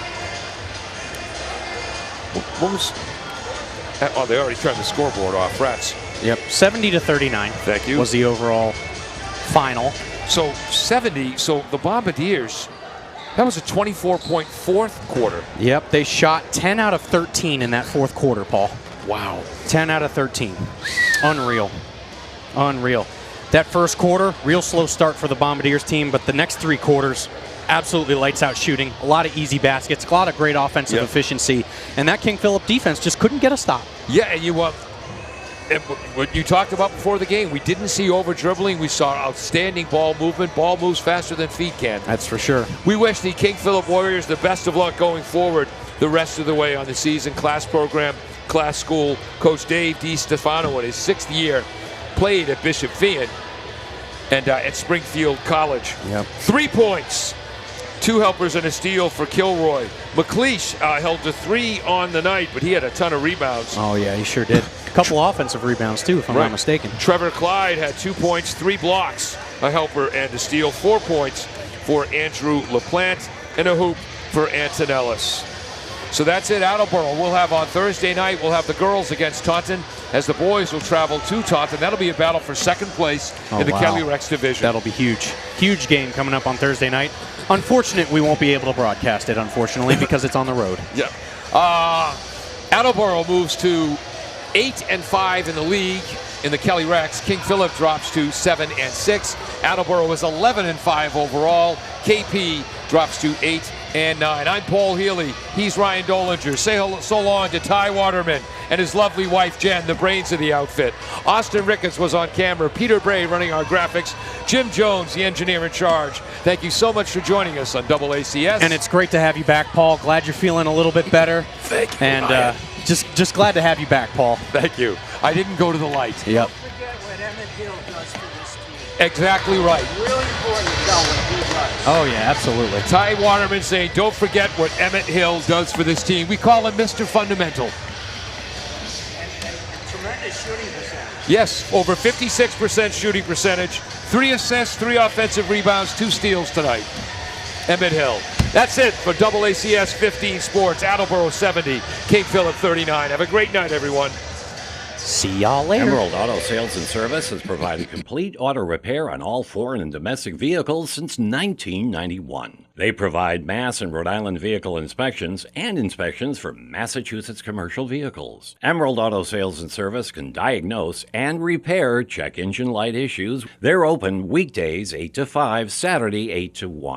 What was... Oh, they already turned the scoreboard off. Rats. Yep, 70-39. Thank you. Was the overall final. So 70, so the Bombardiers, that was a 24-point fourth quarter. Yep, they shot 10 out of 13 in that fourth quarter, Paul. Wow. 10 out of 13. Unreal. Unreal. That first quarter, real slow start for the Bombardiers team, but the next 3 quarters, absolutely lights out shooting. A lot of easy baskets, a lot of great offensive efficiency, and that King Philip defense just couldn't get a stop. Yeah, and what you talked about before the game, we didn't see over dribbling. We saw outstanding ball movement. Ball moves faster than feet can. That's for sure. We wish the King Philip Warriors the best of luck going forward the rest of the way on the season. Class program, class school. Coach Dave DiStefano in his 6th year played at Bishop Feion and at Springfield College. Yep. 3 points. 2 helpers and a steal for Kilroy. McLeish held to 3 on the night, but he had a ton of rebounds. Oh, yeah, he sure did. A couple offensive rebounds, too, if I'm not mistaken. Trevor Clyde had 2 points, 3 blocks, a helper and a steal. 4 points for Andrew LaPlante and a hoop for Antonellis. So that's it. Attleboro we'll have on Thursday night. We'll have the girls against Taunton as the boys will travel to Taunton. That'll be a battle for second place in the Kelly Rex division. That'll be huge. Huge game coming up on Thursday night. Unfortunate we won't be able to broadcast it, unfortunately, because it's on the road. Yeah. Attleboro moves to 8-5 in the league in the Kelly Rex. King Philip drops to 7-6. Attleboro is 11-5 overall. KP drops to 8-9. I'm Paul Healy. He's Ryan Dolinger. Say hello, so long to Ty Waterman and his lovely wife Jen, the brains of the outfit. Austin Ricketts was on camera. Peter Bray running our graphics. Jim Jones, the engineer in charge. Thank you so much for joining us on AACS. And it's great to have you back, Paul. Glad you're feeling a little bit better. Thank you. And just glad to have you back, Paul. Thank you. I didn't go to the light. Yep. Don't forget what Emmett Hill does for this team. Exactly right. Really important to tell what he does. Oh, yeah, absolutely. Ty Waterman saying, don't forget what Emmett Hill does for this team. We call him Mr. Fundamental. And tremendous shooting percentage. Yes, over 56% shooting percentage. 3 assists, 3 offensive rebounds, 2 steals tonight. Emmett Hill. That's it for AACS 15 Sports. Attleboro 70, King Philip 39. Have a great night, everyone. See y'all later. Emerald Auto Sales and Service has provided complete auto repair on all foreign and domestic vehicles since 1991. They provide Mass and Rhode Island vehicle inspections and inspections for Massachusetts commercial vehicles. Emerald Auto Sales and Service can diagnose and repair check engine light issues. They're open weekdays 8 to 5, Saturday 8 to 1.